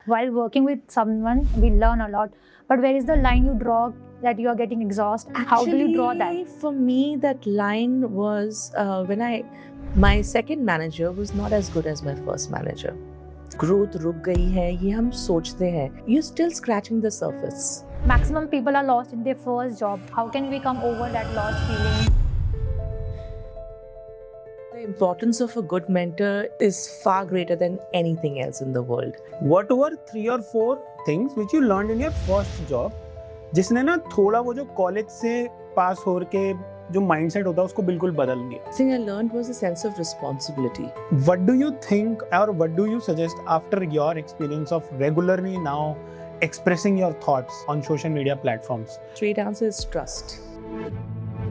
While working with someone, we learn a lot. But where is the line you draw that you are getting exhausted? How do you draw that? For me, that line was my second manager was not as good as my first manager. Growth रुक गई है, ये हम सोचते हैं. You're still scratching the surface. Maximum people are lost in their first job. How can we come over that lost feeling? The importance of a good mentor is far greater than anything else in the world. What were 3 or 4 things which you learned in your first job जिसने ना थोड़ा वो जो college से पास हो के जो mindset होता है उसको बिल्कुल बदल दिया? The thing I learned was a sense of responsibility. What do you think or what do you suggest after your experience of regularly now expressing your thoughts on social media platforms? Straight answer is trust.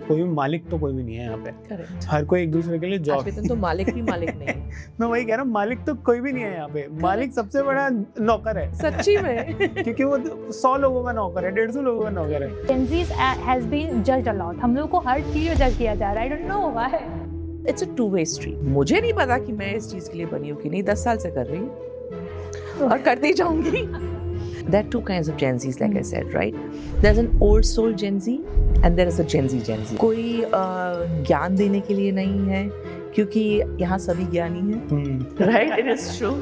कोई भी मालिक तो कोई भी नहीं है यहाँ पे. Correct. हर कोई एक दूसरे के लिए जॉब. तो मालिक भी मालिक नहीं है. मैं वही कह रहा हूँ, मालिक तो कोई भी नहीं है यहाँ पे. मालिक सबसे बड़ा नौकर है. सच्ची में. क्योंकि वो 100 लोगों का नौकर है, 150 लोगों का नौकर है. Gen Z has been judged a lot. हम लोगों को हर चीज जज किया जा रहा है. I don't know why. It's a two-way street. मुझे नहीं पता कि मैं इस चीज के लिए बनी हूँ कि नहीं. 10 साल से कर रही हूँ और करती जाऊंगी. There are two kinds of Gen Zs, like I said, right? There's an old soul Gen Z and there is a Gen Z Gen Z. कोई ज्ञान देने के लिए नहीं है क्योंकि यहाँ सभी ज्ञानी हैं, right? It is true.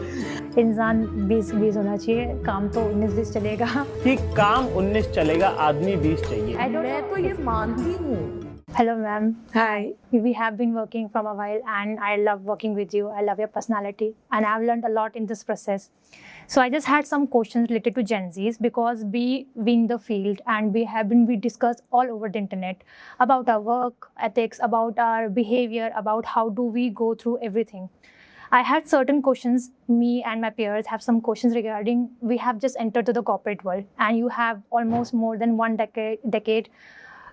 इंसान 20-20 होना चाहिए. काम तो 19-20 चलेगा. कि काम 19 चलेगा, आदमी 20 चाहिए. मैं तो ये मानती हूँ. Hello, ma'am. Hi. We have been working from a while and I love working with you. I love your personality and I've learned a lot in this process. So I just had some questions related to Gen Zs because we in the field and we discussed all over the internet about our work ethics, about our behavior, about how do we go through everything. I had certain questions. Me and my peers have some questions regarding we have just entered to the corporate world and you have almost more than one decade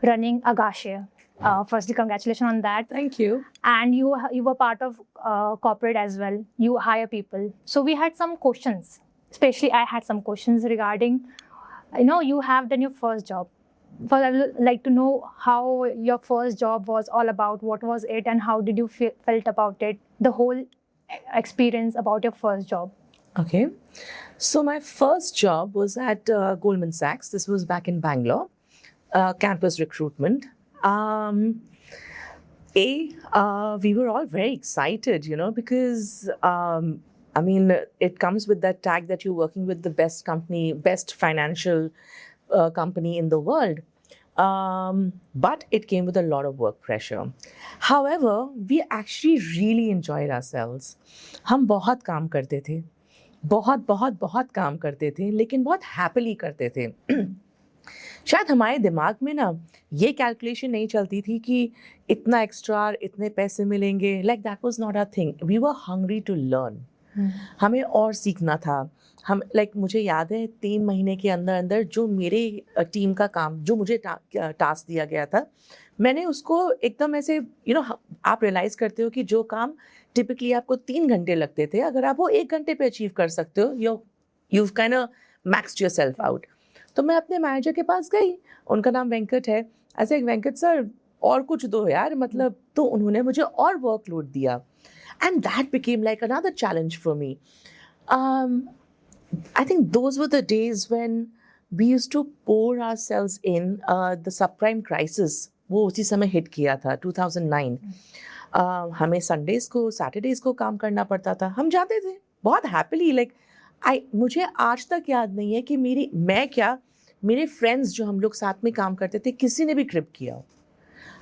running Agache. Firstly, congratulations on that. Thank you. And you were part of corporate as well. You hire people. So we had some questions. Especially, I had some questions regarding, you have done your first job. First, I would like to know how your first job was all about. What was it, and how did you felt about it? The whole experience about your first job. Okay. So my first job was at Goldman Sachs. This was back in Bangalore. Campus recruitment. We were all very excited, because it comes with that tag that you're working with the best company, best financial company in the world. But it came with a lot of work pressure. However, we actually really enjoyed ourselves. हम बहुत काम करते थे, बहुत काम करते थे, लेकिन बहुत happily करते थे. शायद हमारे दिमाग में ना ये कैलकुलेशन नहीं चलती थी कि इतना एक्स्ट्रा, इतने पैसे मिलेंगे. Like that was not a thing. We were hungry to learn. हमें और सीखना था. मुझे याद है 3 महीने के अंदर जो मेरे टीम का काम, जो मुझे टास्क दिया गया था, मैंने उसको एकदम ऐसे आप रियलाइज़ करते हो कि जो काम टिपिकली आपको 3 घंटे लगते थे, अगर आप वो 1 घंटे पे अचीव कर सकते हो, you've kind of maxed yourself out. तो मैं अपने मैनेजर के पास गई, उनका नाम वेंकट है. ऐसे वेंकट सर और कुछ दो यार, तो उन्होंने मुझे और वर्कलोड दिया. And that became like another challenge for me. I think those were the days when we used to pour ourselves in. The subprime crisis वो उसी समय हिट किया था 2009. हमें संडेज़ को सैटरडेज़ को काम करना पड़ता था. हम जाते थे बहुत हैप्पीली. मुझे आज तक याद नहीं है कि मेरे फ्रेंड्स जो हम लोग साथ में काम करते थे, किसी ने भी ट्रिप किया.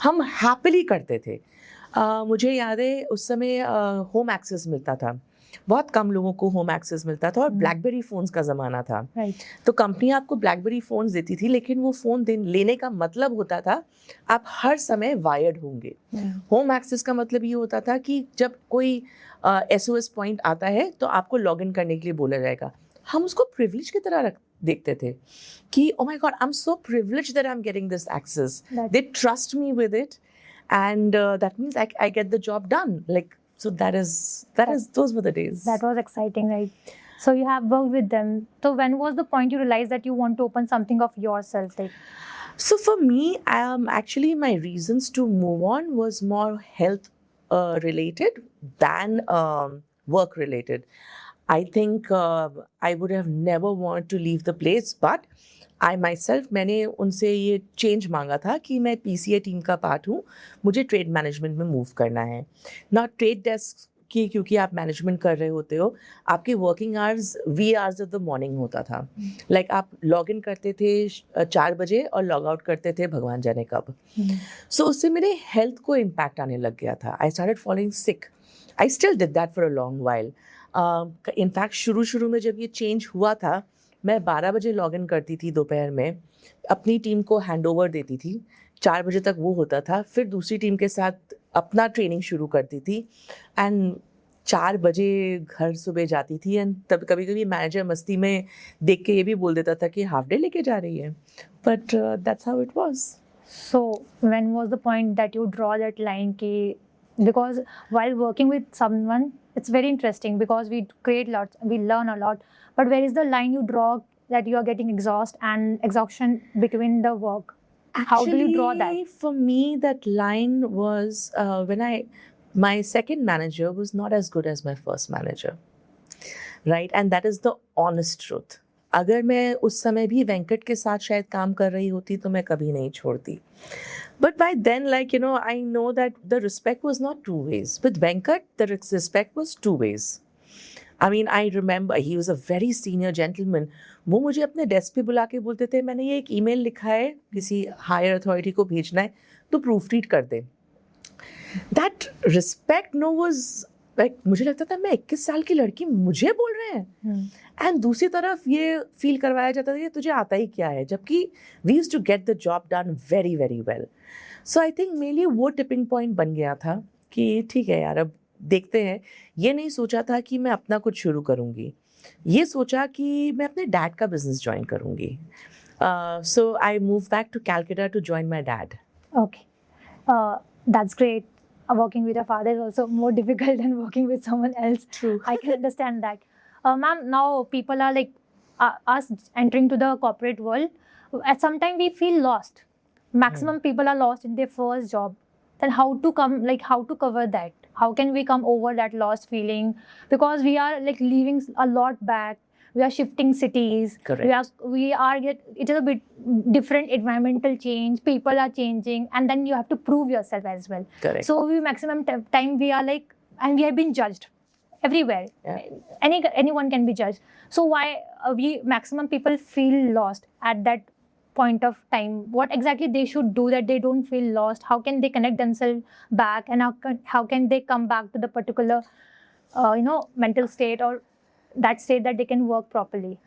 हम हैप्पीली करते थे. मुझे याद है उस समय होम एक्सेस मिलता था. बहुत कम लोगों को होम एक्सेस मिलता था और ब्लैकबेरी फ़ोन्स का ज़माना था. तो कंपनी आपको ब्लैकबेरी फ़ोन्स देती थी, लेकिन वो फ़ोन लेने का मतलब होता था आप हर समय वायर्ड होंगे. होम एक्सेस का मतलब ये होता था कि जब कोई SOS पॉइंट आता है तो आपको लॉग इन करने के लिए बोला जाएगा. हम उसको प्रिविलेज की तरह देखते थे कि oh my God, I'm so privileged that I'm getting this access. They trust me with it, and that means I get the job done. So those were the days. That was exciting, right? So you have worked with them. So when was the point you realized that you want to open something of yourself? So for me, actually my reasons to move on was more health related than work related. I think I would have never wanted to leave the place, but I myself, मैंने उनसे ये change मांगा था कि मैं PCA team का part हूँ, मुझे ट्रेड मैनेजमेंट में मूव करना है ना ट्रेड डेस्क की, क्योंकि आप मैनेजमेंट कर रहे होते हो, आपके working hours wee hours of the morning होता था. लाइक आप लॉग इन करते थे 4 बजे और लॉग आउट करते थे भगवान जाने कब. सो उससे मेरे हेल्थ को इम्पैक्ट आने लग गया था. I started following sick. I still did that for a long while. In fact शुरू में जब ये चेंज हुआ था, मैं 12 बजे लॉग इन करती थी दोपहर में, अपनी टीम को हैंड ओवर देती थी, 4 बजे तक वो होता था, फिर दूसरी टीम के साथ अपना ट्रेनिंग शुरू करती थी एंड 4 बजे घर सुबह जाती थी. एंड तब कभी कभी मैनेजर मस्ती में देख के ये भी बोल देता था कि हाफ डे लेके जा रही है, but that's how it was. So when was the point that you draw that line ki, because while working with someone it's very interesting because we create lots, we learn a lot, but where is the line you draw that you are getting exhaustion between the work? How do you draw that? Actually, for me, that line was when my second manager was not as good as my first manager, right? And that is the honest truth. अगर मैं उस समय भी वेंकट के साथ शायद काम कर रही होती तो मैं कभी नहीं छोड़ती. But by then, like, you know, I know that the respect was not two ways. With Venkat, the respect was two ways. I mean, I remember he was a very senior gentleman. वो मुझे अपने desk पे बुला के बोलते थे, मैंने ये एक ईमेल लिखा है, किसी हायर अथॉरिटी को भेजना है, तो प्रूफ रीड कर दे. That respect, no, was like, मुझे लगता था मैं 21 साल की लड़की, मुझे बोल रहे हैं. एंड दूसरी तरफ ये फील करवाया जाता था कि तुझे आता ही क्या है, जबकि we used to get the job done very very well. So I think मेरे लिए वो टिपिंग पॉइंट बन गया था कि ठीक है यार, अब देखते हैं. ये नहीं सोचा था कि मैं अपना कुछ शुरू करूँगी, ये सोचा कि मैं अपने डैड का बिजनेस ज्वाइन करूँगी. So I move back to Calcutta to join my dad. Okay, that's great. Working with a father is also more difficult than working with someone else. True. I can understand that. Ma'am, now people are like us entering to the corporate world. At some time we feel lost. Maximum people are lost in their first job. Then how to cover that? How can we come over that lost feeling? Because we are like leaving a lot back. We are shifting cities. Correct. It is a bit different environmental change. People are changing, and then you have to prove yourself as well. Correct. So we maximum time we are like, and we have been judged everywhere. Yeah. Anyone can be judged. So why we maximum people feel lost at that point of time? What exactly they should do that they don't feel lost? How can they connect themselves back, and how can they come back to the particular mental state or that state that they can work properly?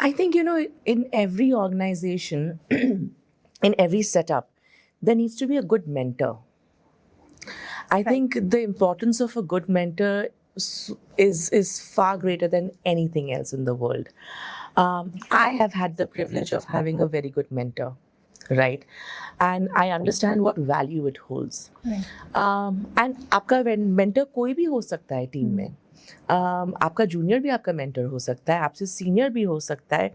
I think, you know, in every organization, in every setup, there needs to be a good mentor. I think the importance of a good mentor is far greater than anything else in the world. I have had the privilege of having a very good mentor, right? And I understand what value it holds. Right. And आपका mentor कोई भी हो सकता है team में. आपका junior भी आपका मेंटर हो सकता है, आपसे सीनियर भी हो सकता है,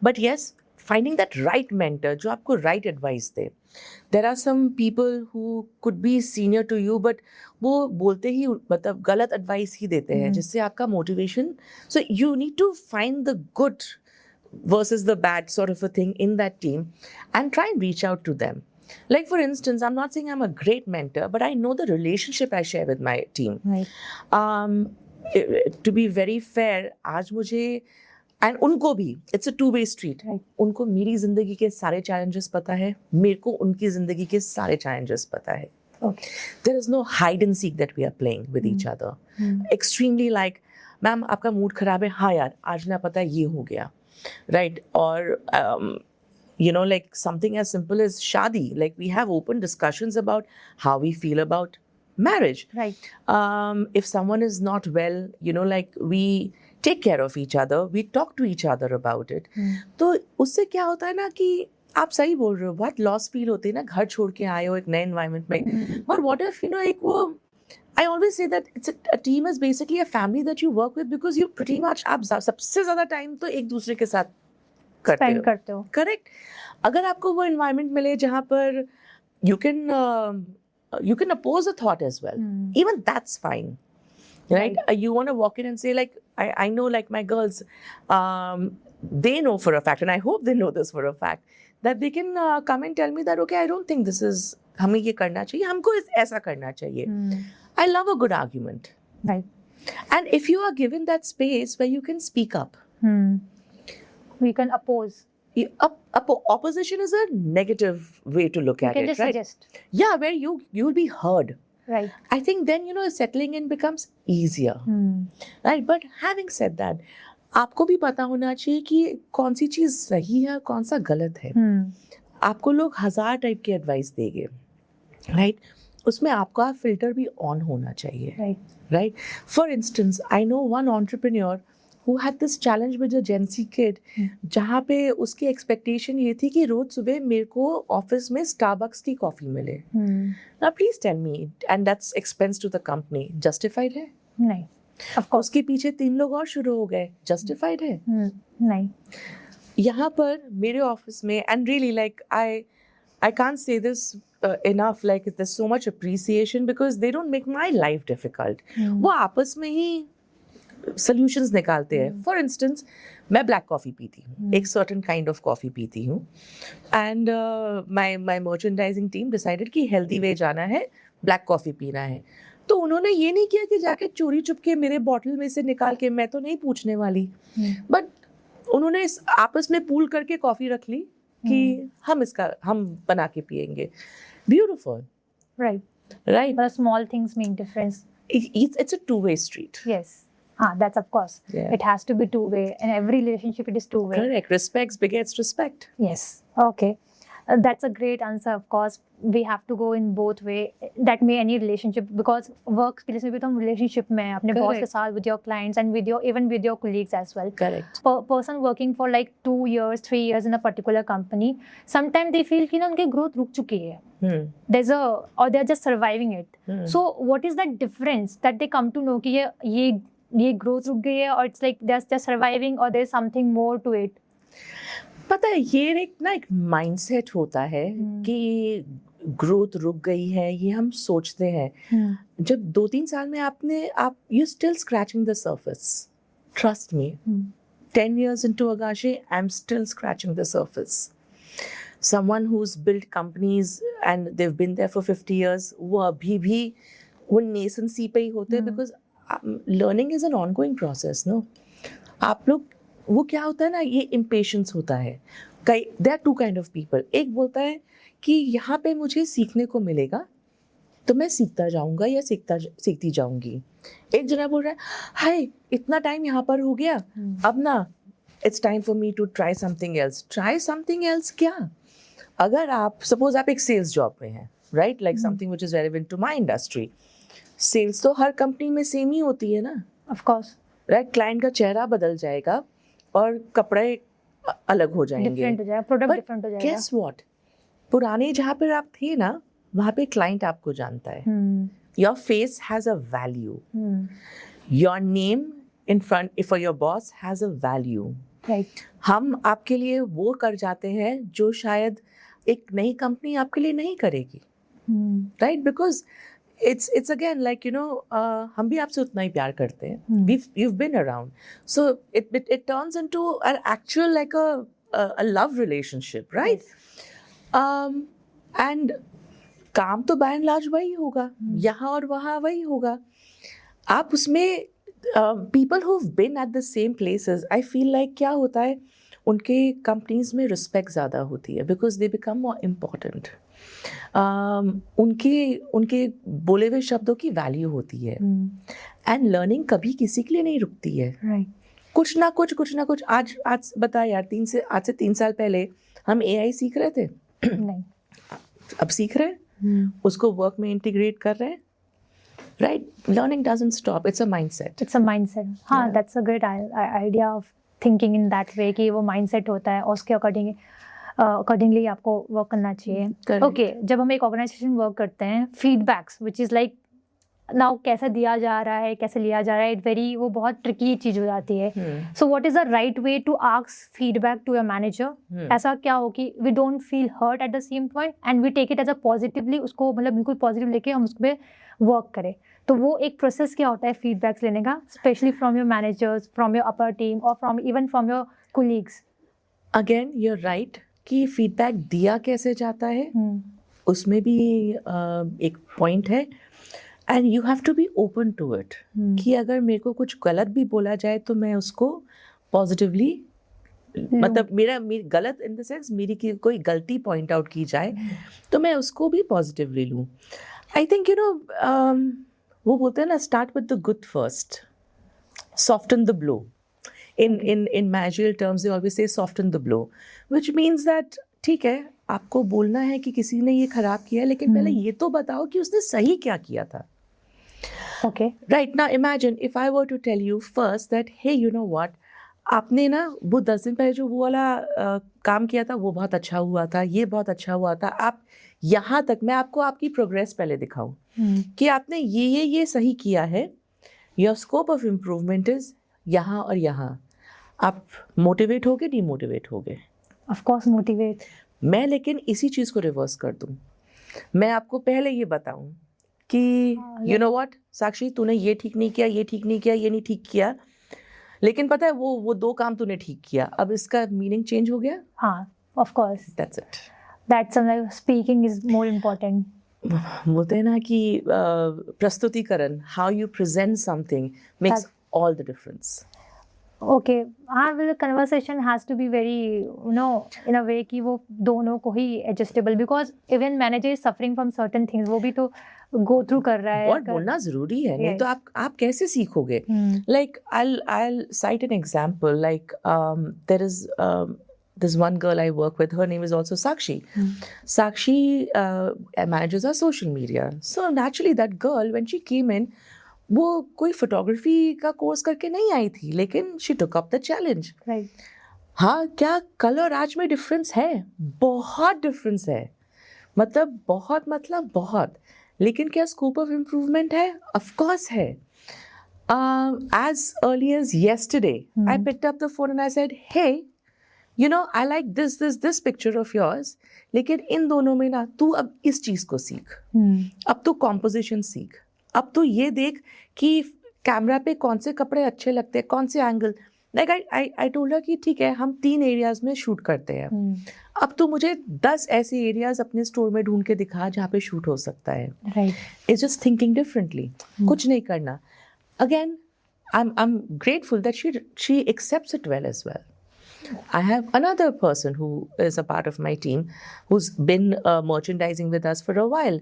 but yes, finding that right mentor जो आपको राइट एडवाइस दे. There are some people who could be senior to you, but वो बोलते ही मतलब गलत एडवाइस ही देते हैं, जिससे आपका motivation. So you need to find the good versus the bad sort of a thing in that team and try and reach out to them. Like, for instance, I'm not saying I'm a great mentor, but I know the relationship I share with my team. Right. To be very fair, आज मुझे and उनको भी, it's a two-way street. Right. उनको मेरी जिंदगी के सारे challenges पता है, मेरे को उनकी जिंदगी के सारे challenges पता है. Okay. There is no hide and seek that we are playing with each other. Extremely like, ma'am आपका मूड खराब है, हाँ यार आज ना पता ये हो गया, right? Or you know, like something as simple as shadi. Like, we have open discussions about how we feel about marriage. Right. If someone is not well, you know, like, we take care of each other, we talk to each other about it. तो उससे क्या होता है ना कि आप सही बोल रहे हो, बहुत लॉस फील होते हैं ना, घर छोड़ के आए हो एक नए एनवायरनमेंट में. और व्हाट इफ, यू नो, एक वो, I always say that a team is basically a family that you work with because you pretty much, आप सबसे ज़्यादा टाइम तो एक दूसरे के साथ करते हो. Correct. अगर आपको वो environment मिले जहाँ पर you can oppose a thought as well. Even that's fine. right? You want to walk in and say, like, I know, like, my girls, they know for a fact, and I hope they know this for a fact, that they can come and tell me that, okay, I don't think this is, हमें ये करना चाहिए, हमको ऐसा करना चाहिए. I love a good argument. Right. And if you are given that space where you can speak up, We can oppose. Opposition is a negative way to look You at can it, just right? suggest. Yeah, where you'll be heard. Right. I think then, settling in becomes easier, right? But having said that, आपको भी पता होना चाहिए कि कौन सी चीज़ सही है, कौन सा गलत है. आपको लोग 1000 टाइप की एडवाइस देंगे, राइट? उसमें आपका फिल्टर भी ऑन होना चाहिए, right? For instance, I know one entrepreneur who had this challenge with a Gen Z kid, जहाँ पे उसकी एक्सपेक्टेशन ये थी कि रोज सुबह मेरे को ऑफिस में स्टारबक्स की कॉफी मिले. Now please tell me, and that's expense to the company, justified है? नहीं. Of course. उसके पीछे 3 लोग और शुरू हो गए, justified है? नहीं. यहाँ पर मेरे ऑफिस में, and really, like, I can't say this enough, like, there's so much appreciation because they don't make my life difficult. वो आपस में ही solutions निकालते हैं. For instance, मैं black coffee पीती हूँ, एक certain kind of coffee पीती हूँ, and my merchandising team decided कि healthy way जाना है, black coffee पीना है. तो उन्होंने ये नहीं किया कि जाके चोरी चुपके मेरे बॉटल में से निकाल के, मैं तो नहीं पूछने वाली, बट उन्होंने आपस में पूल करके कॉफी रख ली कि हम बना के पिएंगे. Beautiful. Right. Right. But small things make difference. It's a two-way street. Yes. That's of course. Yeah. It has to be two-way. In every relationship, it is two-way. Correct. Respect begets respect. Yes. Okay. That's a great answer. Of course, we have to go in both way. That may any relationship, because workplace में भी तो हम relationship में हैं, अपने boss के साथ, with your clients and even with your colleagues as well. Correct. Person working for like 2 years, 3 years in a particular company, sometimes they feel कि ना उनकी growth रुक चुकी है. Or they're just surviving it. So what is that difference that they come to know कि ये growth रुक गई है, or it's like they're just surviving, or there's something more to it? पता है, ये एक माइंडसेट होता है कि ग्रोथ रुक गई है, ये हम सोचते हैं. जब 2-3 साल में आप you still scratching the surface. Trust me, 10 years into Agache, I'm still scratching the surface. Someone who's built companies and they've been there for 50 years, वो अभी भी वो नेसेंसी पे ही होते हैं, because learning is an ongoing process, no? आप लोग, वो क्या होता है ना, ये impatience होता है. There are 2 kind of people. एक बोलता है कि यहाँ पे मुझे सीखने को मिलेगा तो मैं सीखता जाऊँगा या सीखती जाऊँगी. एक जना बोल रहा है, हाय इतना टाइम यहाँ पर हो गया, अब ना it's time for me to try something else. Try something else क्या? अगर आप सपोज आप एक सेल्स जॉब में हैं, right, like something which is relevant to my industry. Sales तो हर कंपनी में सेम ही होती है ना. Of course. राइट, क्लाइंट का चेहरा बदल जाएगा और कपड़े अलग हो जाएंगे, डिफरेंट हो जाएगा, प्रोडक्ट डिफरेंट हो जाएगा. गेस व्हाट, पुराने जहाँ पर आप थे ना, वहाँ पे क्लाइंट आपको जानता है. Your face has a value, your name in front for your boss has a value. Right. हम आपके लिए वो कर जाते हैं जो शायद एक नई कंपनी आपके लिए नहीं करेगी, right? Because it's again like, हम भी आपसे उतना ही प्यार करते हैं. You've been around, so it turns into an actual like a love relationship, right? And काम तो by and large वही होगा, यहाँ और वहाँ वही होगा. आप उसमें people who've been at the same places, I feel like क्या होता है, उनके कंपनीज में रिस्पेक्ट ज़्यादा होती है, because they become more important. उनके बोले हुए शब्दों की वैल्यू होती है. एंड लर्निंग कभी किसी के लिए नहीं रुकती है. कुछ ना कुछ आज बता यार, आज से 3 साल पहले हम AI सीख रहे थे. नहीं. अब सीख रहे हैं, उसको वर्क में इंटीग्रेट कर रहे हैं. Right? Learning doesn't stop. It's a mindset. It's a mindset. हाँ, Yeah. that's a great idea of thinking in that way कि वो mindset होता है और उसके accordingly आपको वर्क करना चाहिए. Correct. Okay, जब हम एक ऑर्गेनाइजेशन वर्क करते हैं, feedbacks which is like now कैसे दिया जा रहा है, कैसे लिया जा रहा है, वो बहुत ट्रिकी चीज़ हो जाती है. So what is the right way to ask feedback to your manager? ऐसा क्या हो कि we don't feel hurt at the same point and we take it as a positively, उसको मतलब बिल्कुल पॉजिटिव लेके हम उस पर वर्क करें. तो वो एक प्रोसेस क्या होता है फीडबैक्स लेने का, specially from your managers, from your upper team और from even from your colleagues? Again you are right कि फीडबैक दिया कैसे जाता है उसमें भी एक पॉइंट है, and you have to be open to it कि अगर मेरे को कुछ गलत भी बोला जाए तो मैं उसको पॉजिटिवली, मतलब मेरी गलत इन द सेंस मेरी की कोई गलती पॉइंट आउट की जाए तो मैं उसको भी पॉजिटिवली लूँ. आई थिंक वो बोलते हैं ना, start with the good first, soften the blow. In managerial terms they always say soften the blow, which means that ठीक है, आपको बोलना है कि किसी ने ये खराब किया है, लेकिन पहले ये तो बताओ कि उसने सही क्या किया था. Okay. Right now imagine if I were to tell you first that hey you know what, आपने ना वो 10 दिन पहले जो वो वाला काम किया था वो बहुत अच्छा हुआ था, ये बहुत अच्छा हुआ था, आप यहाँ तक मैं आपको आपकी प्रोग्रेस पहले दिखाऊं कि आपने ये सही किया है, your scope of improvement is यहाँ और यहाँ. आप मोटिवेट होगे, डीमोटिवेट होगे. Of course motivate. मैं लेकिन इसी चीज़ को रिवर्स कर दूं, मैं आपको पहले ये बताऊं कि यू नो व्हाट साक्षी, तूने ये ठीक नहीं किया, ये ठीक नहीं किया, ये नहीं ठीक किया, लेकिन पता है वो 2 काम तूने ठीक किया, अब इसका मीनिंग चेंज हो गया. हाँ, of course. That's it. That's something speaking is more important. बोलते हैं ना कि प्रस्तुतिकरण, how you present something makes all the difference. Okay, well, the conversation has to be very, in a way कि वो दोनों को ही adjustable, because even manager is suffering from certain things, वो भी तो go through कर रहा है. और बोलना जरूरी है, नहीं तो आप कैसे सीखोगे. Like I'll cite an example. Like there is this one girl I work with. Her name is also Sakshi. Sakshi manages our social media. So naturally that girl, when she came in, वो कोई photography का course करके नहीं आई थी, लेकिन she took up the challenge. हाँ, क्या कल और आज में डिफरेंस है? बहुत डिफरेंस है, मतलब बहुत. लेकिन क्या स्कोप ऑफ इम्प्रूवमेंट है? ऑफ कोर्स है. As early as yesterday, I picked up the phone and I said, hey, I like this picture of yours, लेकिन इन दोनों में ना तू अब इस चीज़ को सीख, अब तू कॉम्पोजिशन सीख, अब तो ये देख कि कैमरा पे कौन से कपड़े अच्छे लगते हैं, कौन से angle. Like I told her कि ठीक है, हम 3 एरियाज में शूट करते हैं, अब तो मुझे 10 ऐसे एरियाज अपने स्टोर में ढूंढ के दिखा जहाँ पे शूट हो सकता है. इट्स जस्ट थिंकिंग डिफरेंटली, कुछ नहीं करना. Again I am grateful that she accepts it well as well. I have another person who is a part of my team who's been merchandising with us for a while.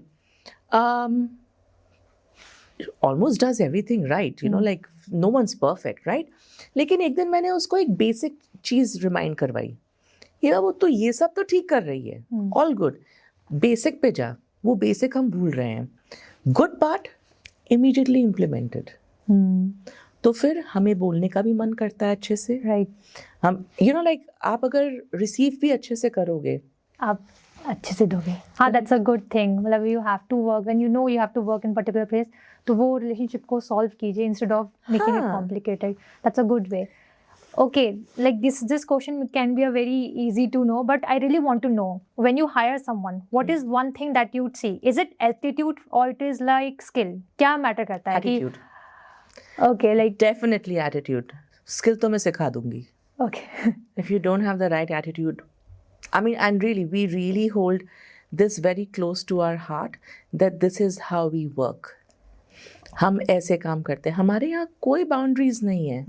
Almost does everything right, like no one's perfect, right? लेकिन एक दिन मैंने उसको एक basic चीज़ remind करवाई, वो तो ये सब तो ठीक कर रही है, ऑल गुड, बेसिक पे जा. वो बेसिक हम भूल रहे हैं. Good part immediately implemented. तो फिर हमें बोलने का भी मन करता है अच्छे से. राइट. हम लाइक आप अगर रिसीव भी अच्छे से करोगे, आप अच्छे से दोगे. हाँ, दैट्स अ गुड थिंग. मतलब you have to work when you have to work in particular place, तो वो रिलेशनशिप को सॉल्व कीजिए instead of making it complicated. That's a good way. Okay, like this question can be a very easy to know, but I really want to know, when you hire someone, what is one thing that you'd see? Is it attitude or it is like skill? क्या matter करता है? Attitude. Okay, like definitely attitude. Skill तो मैं सिखा दूंगी. Okay. If you don't have the right attitude, I mean, and really, we really hold this very close to our heart that this is how we work. हम ऐसे काम करते हैं, हमारे यहाँ कोई बाउंड्रीज नहीं है.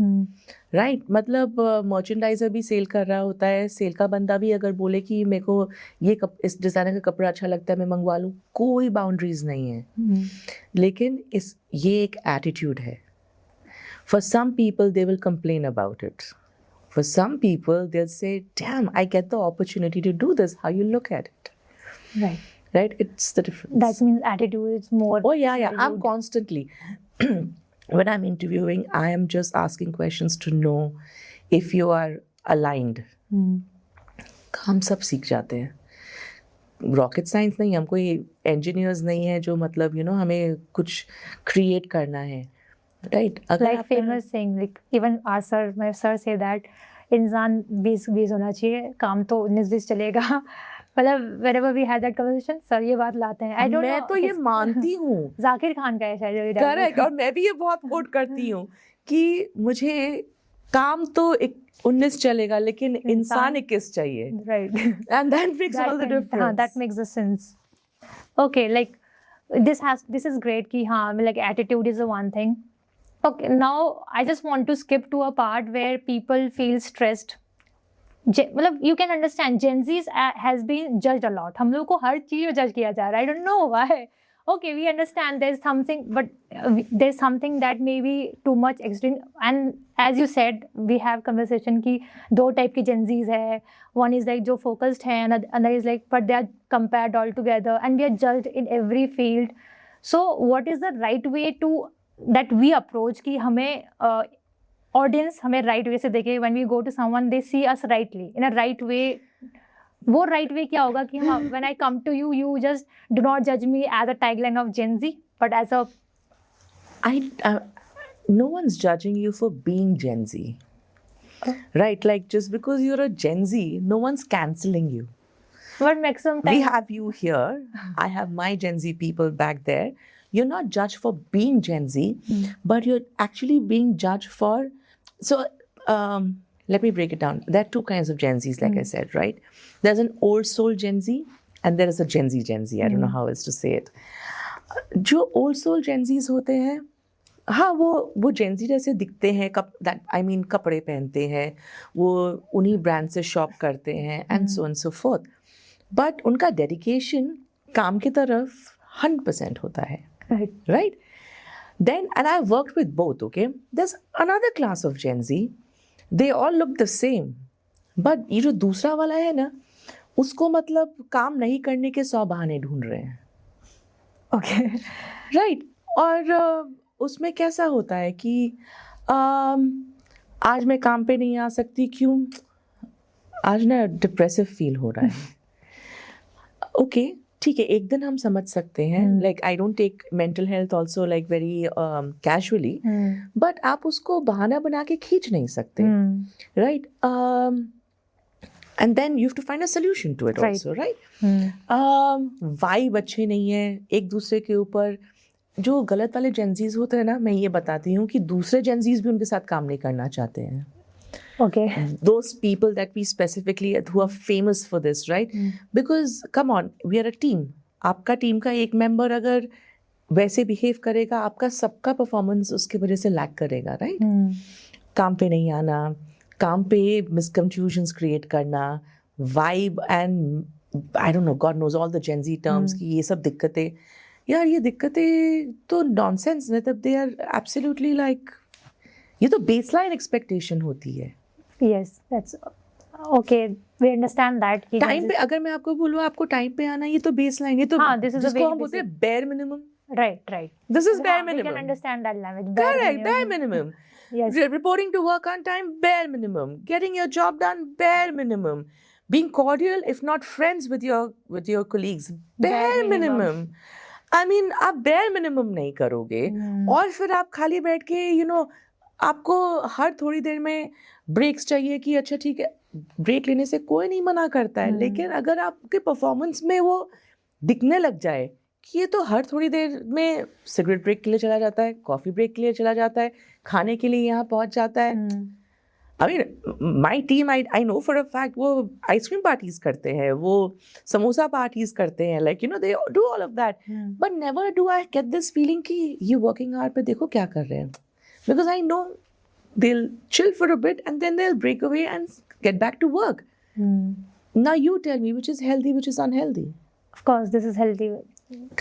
राइट. मतलब मर्चेंडाइजर भी सेल कर रहा होता है, सेल का बंदा भी अगर बोले कि मेरे को इस डिज़ाइनर का कपड़ा अच्छा लगता है, मैं मंगवा लूँ, कोई बाउंड्रीज नहीं है. लेकिन ये एक एटीट्यूड है. For some people they will complain about it. For some people, they'll say, damn, I get the opportunity to do this. How you look at it. Right. Right? It's the difference. That means attitude is more. Oh, yeah. I'm constantly, when I'm interviewing, I am just asking questions to know if you are aligned. हम सब सीख जाते हैं. Rocket science नहीं, हम कोई engineers नहीं है जो मतलब, हमें कुछ create करना है. Right. Like famous saying, like even my sir say that इंसान 20-20 होना चाहिए, काम तो 19-20 चलेगा. मतलब whenever we had that conversation, sir ये बात लाते हैं. I don't know. मैं तो ये मानती हूँ. जाकिर खान का है शायद ये dialogue. करेक्ट. और मैं भी ये बहुत कोट करती हूँ कि मुझे काम तो 19 चलेगा लेकिन इंसान 21 चाहिए. Right. And that makes all the difference. That makes the sense. Okay, like this is great कि हाँ, like attitude is the one thing. Okay, now I just want to skip to a part where people feel stressed. मतलब you can understand Gen Z has been judged a lot. हम लोग को हर चीज़ में judge किया जा रहा है. I don't know why. Okay, we understand there's something, but there's something that may be too much extreme. And as you said, we have conversation कि दो type की Gen Zs है. One is like जो focused है, and another is like, but they are compared all together, and we are judged in every field. So, what is the right way to that we approach कि हमें audience हमें right way से देखे, when we go to someone they see us rightly in a right way. वो right way क्या होगा कि हम when I come to you, you just do not judge me as a tagline of Gen Z, but as a no one's judging you for being Gen Z. Right, like just because you're a Gen Z, no one's cancelling you. what maximum time. We have you here. I have my Gen Z people back there. You're not judged for being Gen Z, but you're actually being judged for. So let me break it down. There are two kinds of Gen Zs, like I said, right? There's an old soul Gen Z, and there is a Gen Z Gen Z. I don't know how else to say it. जो old soul Gen Zs होते हैं, हाँ वो Gen Z जैसे दिखते हैं, कपड़े पहनते हैं, वो उन्हीं ब्रांड से शॉप करते हैं, and so on and so forth. But उनका dedication काम की तरफ 100% होता है. Right? Then, and I've worked with both, okay? There's another class of Gen Z. They all look the same. But ये जो दूसरा वाला है ना, उसको मतलब काम नहीं करने के 100 बहाने ढूंढ रहे हैं. Okay. Right. और उसमें कैसा होता है कि आज मैं काम पे नहीं आ सकती, क्यों? आज ना डिप्रेसिव फील हो रहा है. ओके, ठीक है, एक दिन हम समझ सकते हैं. Like I don't take mental health also like very casually, but आप उसको बहाना बना के खींच नहीं सकते. Right. And then you have to find a solution to it also. Right. Vibe अच्छे नहीं है एक दूसरे के ऊपर. जो गलत वाले जेंजीज होते हैं ना, मैं ये बताती हूँ कि दूसरे जेंजीज भी उनके साथ काम नहीं करना चाहते हैं. Okay. Those people that we specifically who are famous for this, right? Because come on, we are a team. आपका टीम का एक मेंबर अगर वैसे बिहेव करेगा, आपका सबका परफॉर्मेंस उसके वजह से लैक करेगा, राइट? काम पे नहीं आना, काम पे मिसकंफ्यूजन्स क्रिएट करना, vibe and I don't know, God knows all the Gen Z terms की ये सब दिक्कतें. यार ये दिक्कतें तो नॉनसेंस, मतलब दे आर एब्सोल्युटली लाइक, ये तो बेसलाइन एक्सपेक्टेशन होती है. Yes, that's okay. We understand that. Time पे, अगर मैं आपको बोलूँ आपको टाइम पे आना, ये तो बेसलाइन, ये तो जिसको हम बोलते हैं bare minimum. Right. This is bare minimum. We can understand that language. Correct, bare minimum. Yes. Reporting to work on time, bare minimum. Getting your job done, bare minimum. Being cordial, if not friends with your colleagues, bare minimum. I mean, आप bare minimum नहीं करोगे और फिर आप खाली बैठ के आपको हर थोड़ी देर में ब्रेक्स चाहिए कि अच्छा ठीक है, ब्रेक लेने से कोई नहीं मना करता है. लेकिन अगर आपके परफॉर्मेंस में वो दिखने लग जाए कि ये तो हर थोड़ी देर में सिगरेट ब्रेक के लिए चला जाता है, कॉफ़ी ब्रेक के लिए चला जाता है, खाने के लिए यहाँ पहुँच जाता है. I mean my team, I know for a fact, वो आइसक्रीम पार्टीज करते हैं, वो समोसा पार्टीज करते हैं, like they do all of that. But never do I get this feeling कि ये वर्किंग आवर पे देखो क्या कर रहे हैं. Because I know they'll chill for a bit and then they'll break away and get back to work. Now you tell me which is healthy, which is unhealthy. Of course, this is healthy.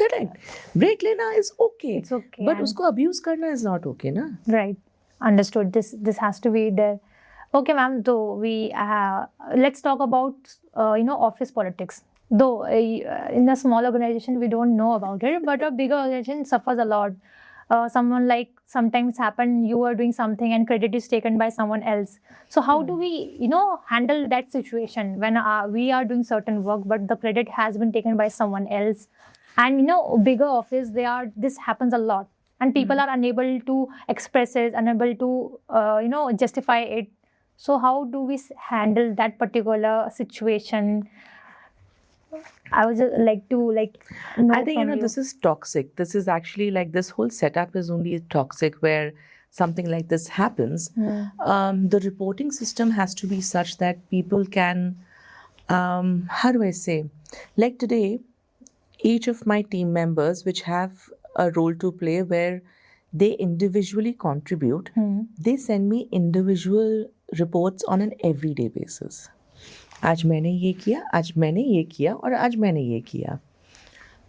Correct. Break lena is okay. It's okay. But usko abuse karna is not okay, na? Right. Understood. This has to be there. Okay, ma'am. So let's talk about office politics. Though in a small organization we don't know about it, but a bigger organization suffers a lot. Someone like sometimes happen, you are doing something and credit is taken by someone else. So how do we handle that situation when we are doing certain work but the credit has been taken by someone else? And bigger office, this happens a lot and people are unable to express it, unable to justify it. So how do we handle that particular situation? I would just like to know I think, from you. this is toxic. This is actually like this whole setup is only toxic where something like this happens. The reporting system has to be such that people can, how do I say, like today, each of my team members, which have a role to play where they individually contribute, they send me individual reports on an everyday basis. आज मैंने ये किया, आज मैंने ये किया और आज मैंने ये किया.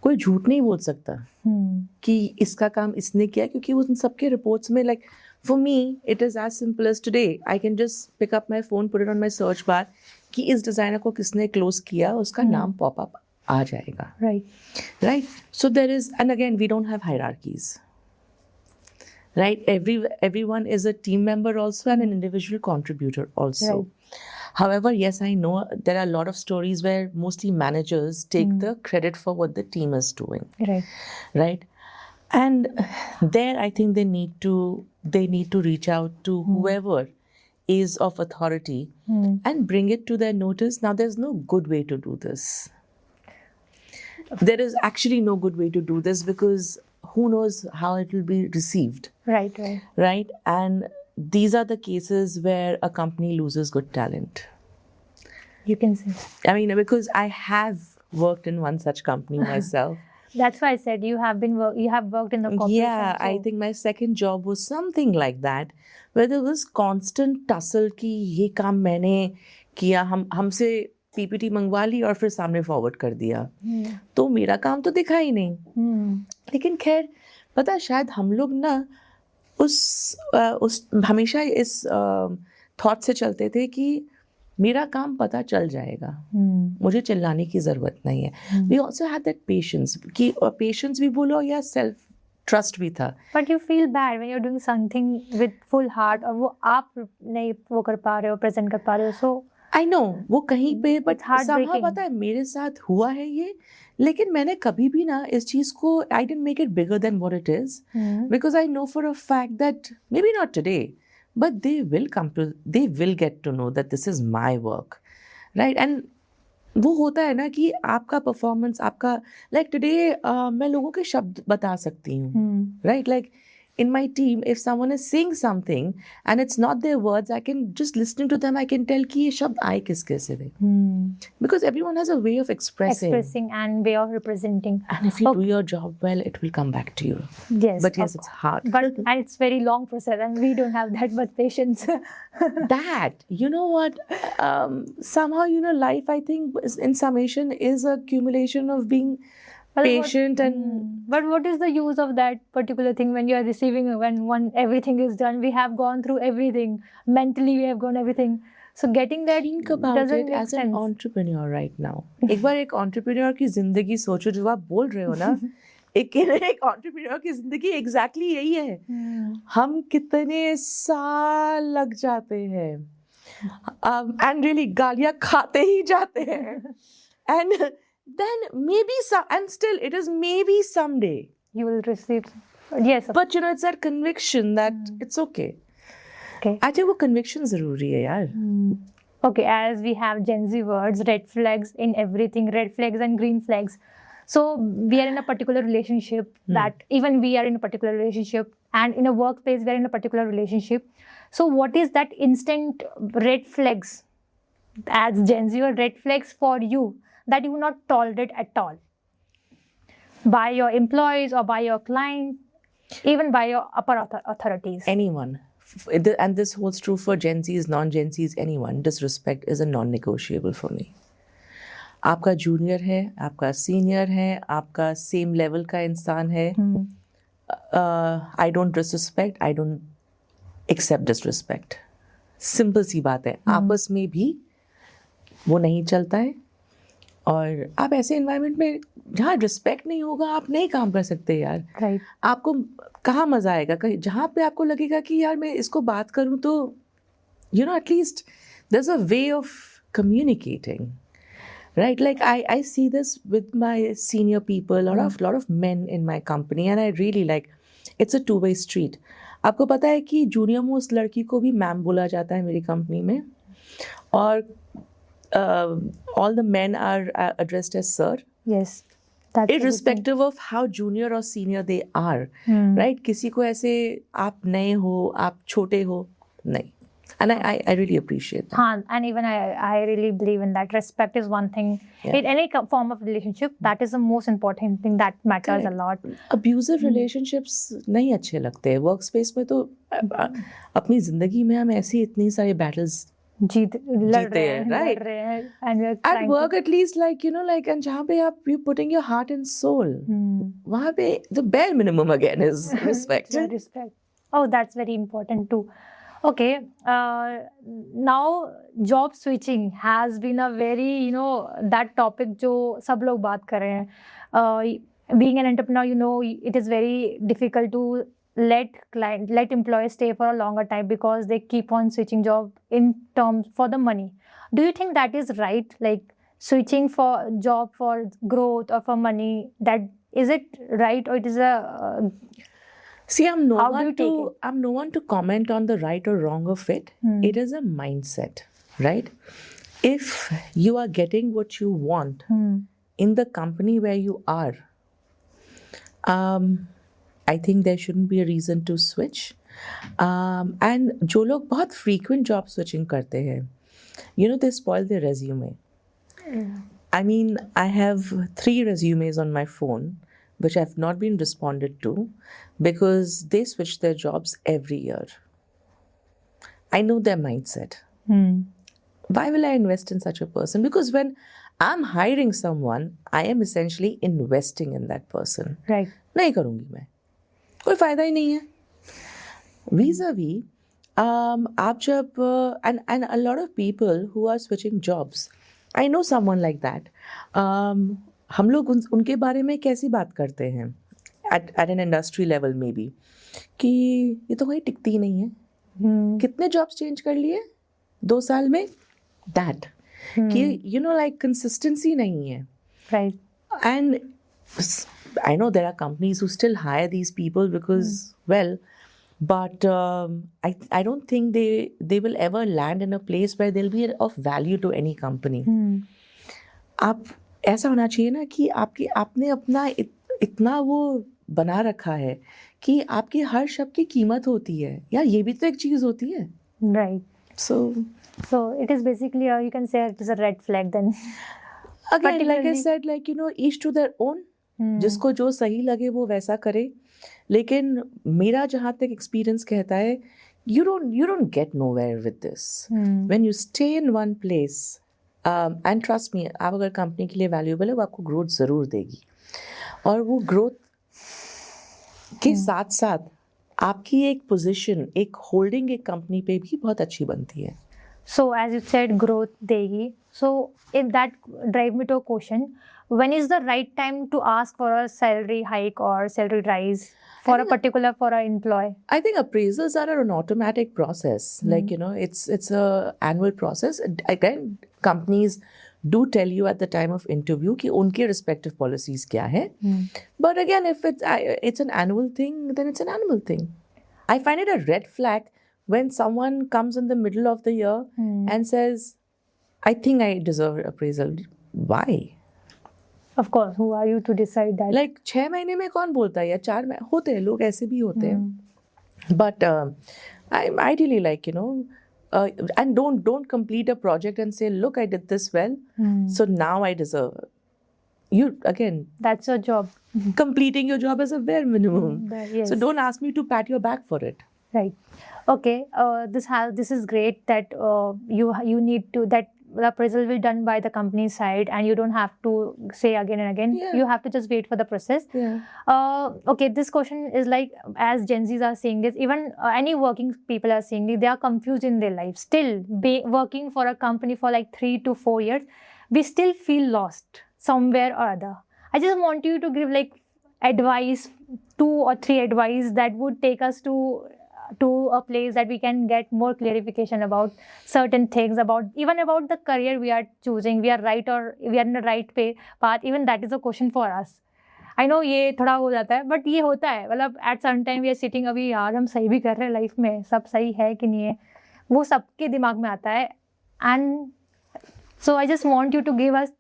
कोई झूठ नहीं बोल सकता कि इसका काम इसने किया, क्योंकि उन सबके रिपोर्ट्स में like for me it is as simple as today I can just pick up my phone, put it on my search bar कि इस डिज़ाइनर को किसने क्लोज किया, उसका नाम पॉप अप आ जाएगा. Right. So there is, and again we don't have hierarchies. Right, everyone is a team member also and an individual contributor also. Right. However, yes, I know there are a lot of stories where mostly managers take the credit for what the team is doing. Right, and there I think they need to reach out to whoever is of authority and bring it to their notice. Now, there's no good way to do this. There is actually no good way to do this because who knows how it will be received. Right. And these are the cases where a company loses good talent. You can say. I mean, because I have worked in one such company myself. That's why I said you have worked in the corporation. Yeah, I think my second job was something like that, where there was constant tussle कि ये काम मैंने किया, हमसे PPT मंगवा ली और फिर सामने फॉरवर्ड कर दिया, तो मेरा काम तो दिखा ही नहीं. लेकिन खैर पता है, शायद हम लोग ना उस हमेशा इस थॉट से चलते थे कि मेरा काम पता चल जाएगा, मुझे चिल्लाने की ज़रूरत नहीं है. We also had that patience, कि पेशेंस भी बोलो या सेल्फ ट्रस्ट भी था. But you feel bad when you are doing something with full heart और वो आप नहीं वो कर पा रहे हो, प्रेजेंट कर पा रहे हो. सो आई नो वो कहीं पे, बट heartbreaking. पता है मेरे साथ हुआ है ये, लेकिन मैंने कभी भी ना इस चीज़ को, I didn't make it bigger than what it is, because I know for a fact that may be not today but they will get to know that this is my work. Right. And वो होता है ना कि आपका performance, आपका like today मैं लोगों के शब्द बता सकती हूँ. Right. Like in my team, if someone is saying something and it's not their words, I can just listening to them, I can tell कि ये शब्द आए किसके से थे. Because everyone has a way of expressing and way of representing. And if you do your job well, it will come back to you. Yes. But yes, it's hard. And it's very long process, and we don't have that much patience. That, you know what? Somehow, life, I think, in summation, is a accumulation of being patient but what is the use of that particular thing when you are receiving, when everything is done? We have gone through everything mentally, we have gone everything, so getting that think about it as an entrepreneur right now. एक बार एक entrepreneur की जिंदगी सोचो, जो आप बोल रहे हो ना, एक entrepreneur की जिंदगी exactly यही है. हम कितने साल लग जाते हैं and really गालियाँ खाते ही जाते हैं, and then maybe and still it is maybe someday you will receive. Yes, but it's that conviction that it's okay. I think वो conviction ज़रूरी है यार. Okay, as we have Gen Z words, red flags in everything, red flags and green flags. So we are in a particular relationship, that even we are in a particular relationship, and in a workplace we are in a particular relationship. So what is that instant red flags as Gen Z, or red flags for you that you will not tolerate at all by your employees or by your client, even by your upper authorities? Anyone. And this holds true for Gen Zs, non-Gen Zs, anyone. Disrespect is a non-negotiable for me. आपका junior है, आपका senior है, आपका same level का इंसान है. I don't disrespect, I don't accept disrespect. Simple सी बात है. आपस में भी वो नहीं चलता है. और आप ऐसे एनवायरनमेंट में जहाँ रिस्पेक्ट नहीं होगा, आप नहीं काम कर सकते यार. Right. आपको कहाँ मज़ा आएगा? कहीं जहाँ पे आपको लगेगा कि यार मैं इसको बात करूँ तो at least there is a way of communicating. Right, like I see this with my senior people, a lot of men in my company, and I really like, it's a two-way street. आपको पता है कि junior most लड़की को भी ma'am बोला जाता है मेरी कंपनी में, और all the men are addressed as sir, Yes, that's the good thing. irrespective of how junior or senior they are, Hmm. right? किसी को ऐसे आप नए हो, आप छोटे हो, नहीं. And I really appreciate that. हाँ, and even I really believe in that. Respect is one thing Yeah. in any form of relationship. That is the most important thing that matters a lot. Abusive relationships नहीं अच्छे लगते. Work space में तो अपनी जिंदगी में हम ऐसी इतनी सारी battles लड़ रहे हैं, right? लड़ रहे हैं, and we're at trying work at least, like, you know, like, and जहाँ पे आप you're putting your heart and soul, वहाँ पे the bare minimum again is respect. Yeah, respect. Oh, that's very important too. Okay, now job switching has been a very, that topic जो सब लोग बात कर रहे हैं. Being an entrepreneur, it is very difficult to let employees stay for a longer time because they keep on switching job in terms for the money. Do you think that is right? Like switching for job for growth or for money, that is it right, or it is a See, I'm no How do you one take to I'm no one to comment on the right or wrong of it. It is a mindset, right? If you are getting what you want in the company where you are, I think there shouldn't be a reason to switch. And जो लोग बहुत frequent job switching करते हैं, they spoil their resume. I mean, I have 3 resumes on my phone which have not been responded to because they switch their jobs every year. I know their mindset. Why will I invest in such a person? Because when I'm hiring someone, I am essentially investing in that person. right? नहीं करूँगी मैं, कोई फायदा ही नहीं है. Vis-a-vis, आप जब and a lot of people who are switching jobs, I know someone like that. हम लोग उनके बारे में कैसी बात करते हैं at an industry level maybe कि ये तो कहीं टिकती ही नहीं है. कितने जॉब्स चेंज कर लिए 2 साल में? That कि like consistency नहीं है. Right. And I know there are companies who still hire these people because, well, but I don't think they will ever land in a place where they'll be of value to any company. आप ऐसा होना चाहिए ना कि आपने अपना इतना वो बना रखा है कि आपके हर शब्द की कीमत होती है. यार ये भी तो एक चीज़ होती है. Right. So it is basically you can say it is a red flag then. Again, like I Particularly- said, like, each to their own. जिसको जो सही लगे वो वैसा करे. लेकिन मेरा जहाँ तक एक्सपीरियंस कहता है, you don't get nowhere with this. When you stay in one place, and trust me, आप अगर कंपनी के लिए वैल्यूएबल है वो आपको ग्रोथ ज़रूर देगी. और वो ग्रोथ के साथ साथ आपकी एक पोजीशन, एक होल्डिंग एक कंपनी पे भी बहुत अच्छी बनती है. So as you said, growth degi. So if that drive me to a question, when is the right time to ask for a salary hike or salary rise for a particular for an employee? I think appraisals are an automatic process. Like, it's a annual process. Again, companies do tell you at the time of interview कि उनके respective policies क्या है. But again, if it's an annual thing, then it's an annual thing. I find it a red flag when someone comes in the middle of the year and says, I think I deserve appraisal. Why? Of course, who are you to decide that? Like 6 महीने में कौन बोलता है या 4 महीने होते हैं, लोग ऐसे भी होते हैं. But I'm ideally like, and don't complete a project and say, look, I did this well, so now I deserve. You again, That's your job. completing your job as a bare minimum. Yes. So don't ask me to pat your back for it. Right. Okay. This is great that you need to that the appraisal will be done by the company side and you don't have to say again and again. Yeah. You have to just wait for the process. Yeah. Okay, this question is like, as Gen Zs are seeing this, even any working people are seeing this, they are confused in their life. Still, working for a company for like 3 to 4 years, we still feel lost somewhere or other. I just want you to give like advice, 2 or 3 advice that would take us to a place that we can get more clarification about certain things, about the career we are choosing, we are right or we are in the right path. Even that is a question for us. I know ये थोड़ा हो जाता है, but ये होता है, मतलब at certain time we are sitting, अभी यार हम सही भी कर रहे हैं लाइफ में, सब सही है कि नहीं है, वो सबके दिमाग में आता है. And So I just want you to give us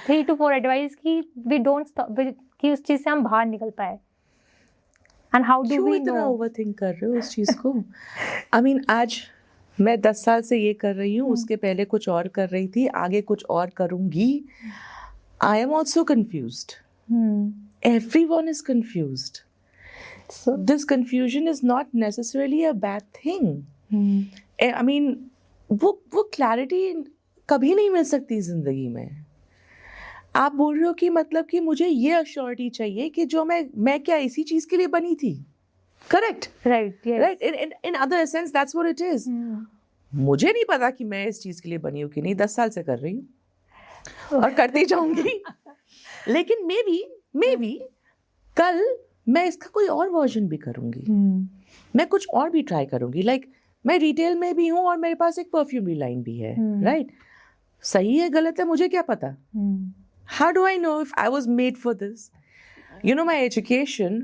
3 to 4 advice कि we don't stop, कि उस चीज से हम बाहर निकल पाए. And how do क्यों we इतना know? ओवरथिंक कर रहे हो उस चीज को? आई मीन आज मैं 10 साल से ये कर रही हूँ, उसके पहले कुछ और कर रही थी, आगे कुछ और करूंगी. I am also confused. Everyone is confused. So This confusion is not necessarily a bad thing. I mean, वो clarity कभी नहीं मिल सकती जिंदगी में. आप बोल रहे हो कि मतलब कि मुझे ये अश्योरिटी चाहिए कि जो मैं क्या इसी चीज के लिए बनी थी. Correct. right, yes. Right. In other sense, that's what it is. मुझे नहीं पता कि मैं इस चीज के लिए बनी हूँ कि नहीं. 10 साल से कर रही हूँ और करती जाऊंगी. लेकिन मे बी कल मैं इसका कोई और वर्जन भी करूंगी. मैं कुछ और भी ट्राई करूंगी. लाइक मैं रिटेल में भी हूँ और मेरे पास एक परफ्यूमरी लाइन भी है. राइट. सही है गलत है मुझे क्या पता. How do I know if I was made for this? You know, my education,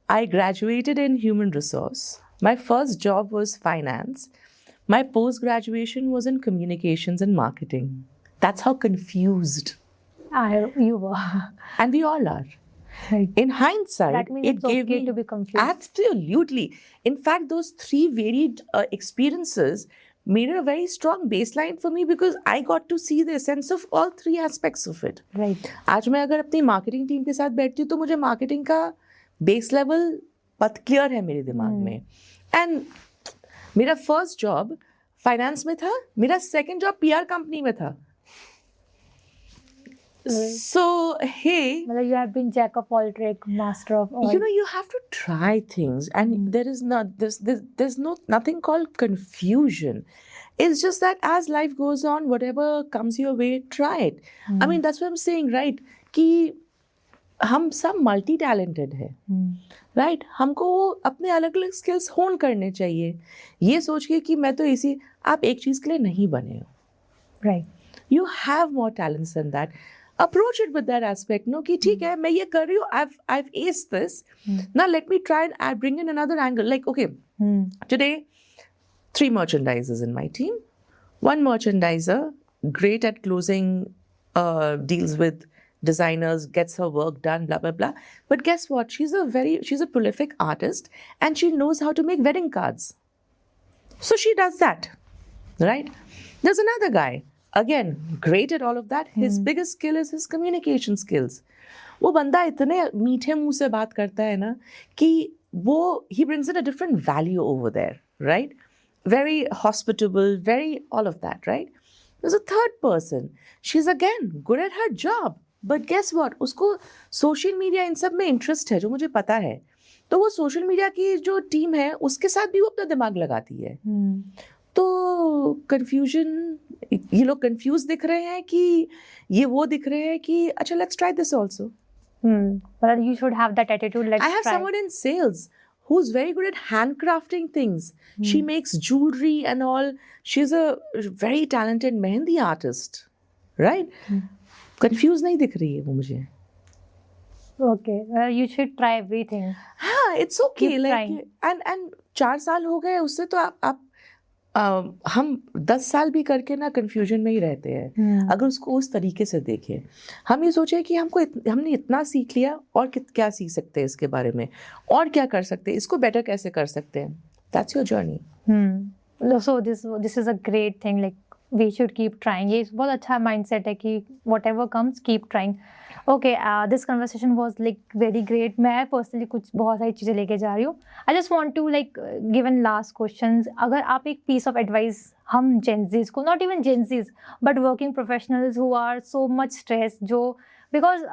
I graduated in human resource. My first job was finance. My post-graduation was in communications and marketing. That's how confused. You were. And we all are. Right. In hindsight, That means it it's gave okay me to be confused. Absolutely. In fact, those 3 varied experiences made it a very strong baseline for me because I got to see the essence of all 3 aspects of it. Right. आज मैं अगर अपनी marketing team के साथ बैठती हूँ तो मुझे मार्केटिंग का बेस लेवल बहुत क्लियर है मेरे दिमाग में. एंड मेरा फर्स्ट जॉब फाइनेंस में था, मेरा सेकंड जॉब पीआर कंपनी में था. So, hey, मतलब you have been jack of all trades, master of all. you know, you have to try things, and there's nothing called confusion. It's just that as life goes on, whatever comes your way, try it. I mean, that's what I'm saying, right? कि हम सब multi talented है. Right. हमको अपने अलग अलग skills होन करने चाहिए. ये सोच के कि मैं तो इसी, आप एक चीज के लिए नहीं बने हो. Right. You have more talents than that. Approach it with that aspect. No, कि ठीक है मैं ये कर रही हूँ. I've aced this. Now let me try and bring in another angle. Like okay, today 3 merchandisers in my team. 1 merchandiser, great at closing deals with designers, gets her work done, blah blah blah. But guess what? She's a prolific artist and she knows how to make wedding cards. So she does that, right? There's another guy. Again, great at all of that. His biggest skill is his communication skills. वो बंदा इतने मीठे मुंह से बात करता है ना कि वो he brings in a different value over there, right? Very hospitable, very all of that, right? There's a third person. She's again good at her job, but guess what? उसको social media इन सब में interest है जो मुझे पता है. तो वो social media की जो टीम है उसके साथ भी वो अपना दिमाग लगाती है. तो कंफ्यूजन, ये लोग कंफ्यूज दिख रहे हैं कि ये वो दिख रहे हैं कि अच्छा let's try this also. But you should have that attitude. Let's I have try. someone in sales who's very good at handcrafting things. She makes jewelry and all. She's a very talented mehndi artist, right? Confuse नहीं दिख रही है वो मुझे. Okay. You should try everything. हाँ, it's okay. Keep Like trying. and 4 साल हो गए उससे तो आप हम 10 साल भी करके ना कंफ्यूजन में ही रहते हैं. अगर उसको उस तरीके से देखें, हम ये सोचे कि हमने इतना सीख लिया और क्या सीख सकते हैं इसके बारे में, और क्या कर सकते हैं, इसको बेटर कैसे कर सकते हैं. That's your journey. So this is a great thing. Like we should keep trying. ये बहुत अच्छा mindset है कि whatever comes, keep trying. Okay, this conversation was like very great. मैं personally कुछ बहुत सारी चीज़ें लेके जा रही हूँ. I just want to like give an last questions. अगर आप एक piece of advice हम Gen Zs को, not even Gen Zs, but working professionals who are so much stressed, जो because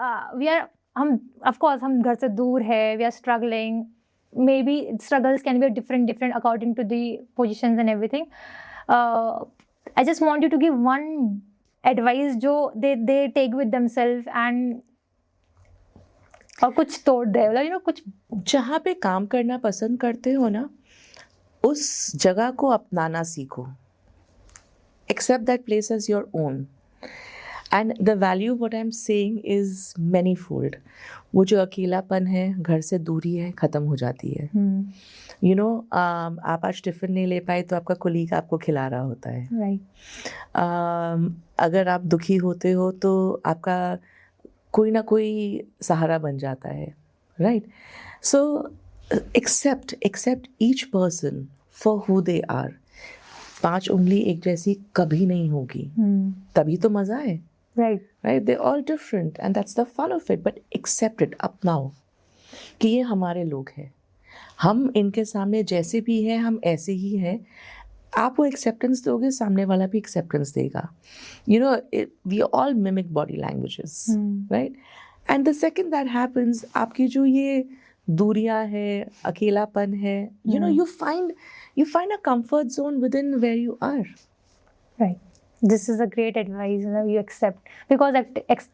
हम of course हम घर से दूर है, we are struggling. Maybe struggles can be different according to the positions and everything. I just want you to give one advice जो they take with themselves and और कुछ तोड़ दे, मतलब you know कुछ. जहाँ पे काम करना पसंद करते हो ना, उस जगह को अपनाना सीखो. Accept that place as your own. And the value what I am saying is manifold. वो जो अकेलापन है, घर से दूरी है, ख़त्म हो जाती है. यू नो, आप आज टिफ़िन नहीं ले पाए तो आपका कोलीग आपको खिला रहा होता है. Right. अगर आप दुखी होते हो तो आपका कोई ना कोई सहारा बन जाता है. Right. So accept each person for who they are. 5 उंगली एक जैसी कभी नहीं होगी. तभी तो मज़ा है. Right. Right? They're all different and that's the fun of it. But accept it, अपनाओ कि ये हमारे लोग हैं. हम इनके सामने जैसे भी हैं, हम ऐसे ही हैं. आप वो एक्सेप्टेंस दोगे, सामने वाला भी एक्सेप्टेंस देगा. You know, we all mimic body languages, right? And the second that happens, आपकी जो ये दूरियां है, अकेलापन है, you know, you find a comfort zone within where you are. Right. This is a great advice. You know, you accept, because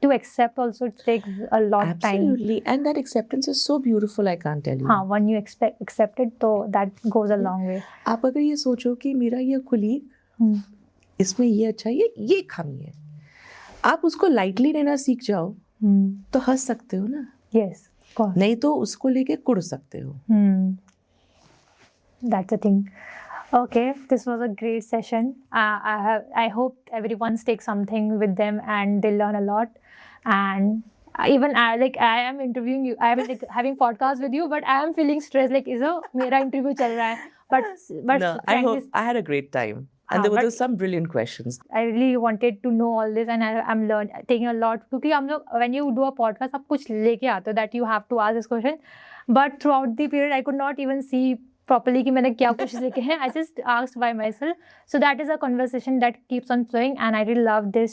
to accept also it takes a lot of time. Absolutely. And that acceptance is so beautiful, I can't tell you. हाँ, when you accept it, तो that goes a long way. आप अगर ये सोचो कि मेरा ये colleague, इसमें ये अच्छा है, ये खामी है, आप उसको लाइटली लेना सीख जाओ तो हंस सकते हो ना. Yes, of course. नहीं तो उसको लेके कुड़ सकते हो. That's the thing. Okay, this was a great session. I hope everyone takes something with them and they learn a lot. And even I am interviewing you. I am like having podcast with you, but I am feeling stressed. Like, मेरा interview चल रहा है. But No, I had a great time. And there were some brilliant questions. I really wanted to know all this, and I'm taking a lot. क्योंकि हम लोग, when you do a podcast, आप कुछ लेके आते हो that you have to ask this question. But throughout the period, I could not even see properly कि मैंने क्या कुछ लेके हैं. I just asked by myself. So that is a conversation that keeps on flowing, and I really love this,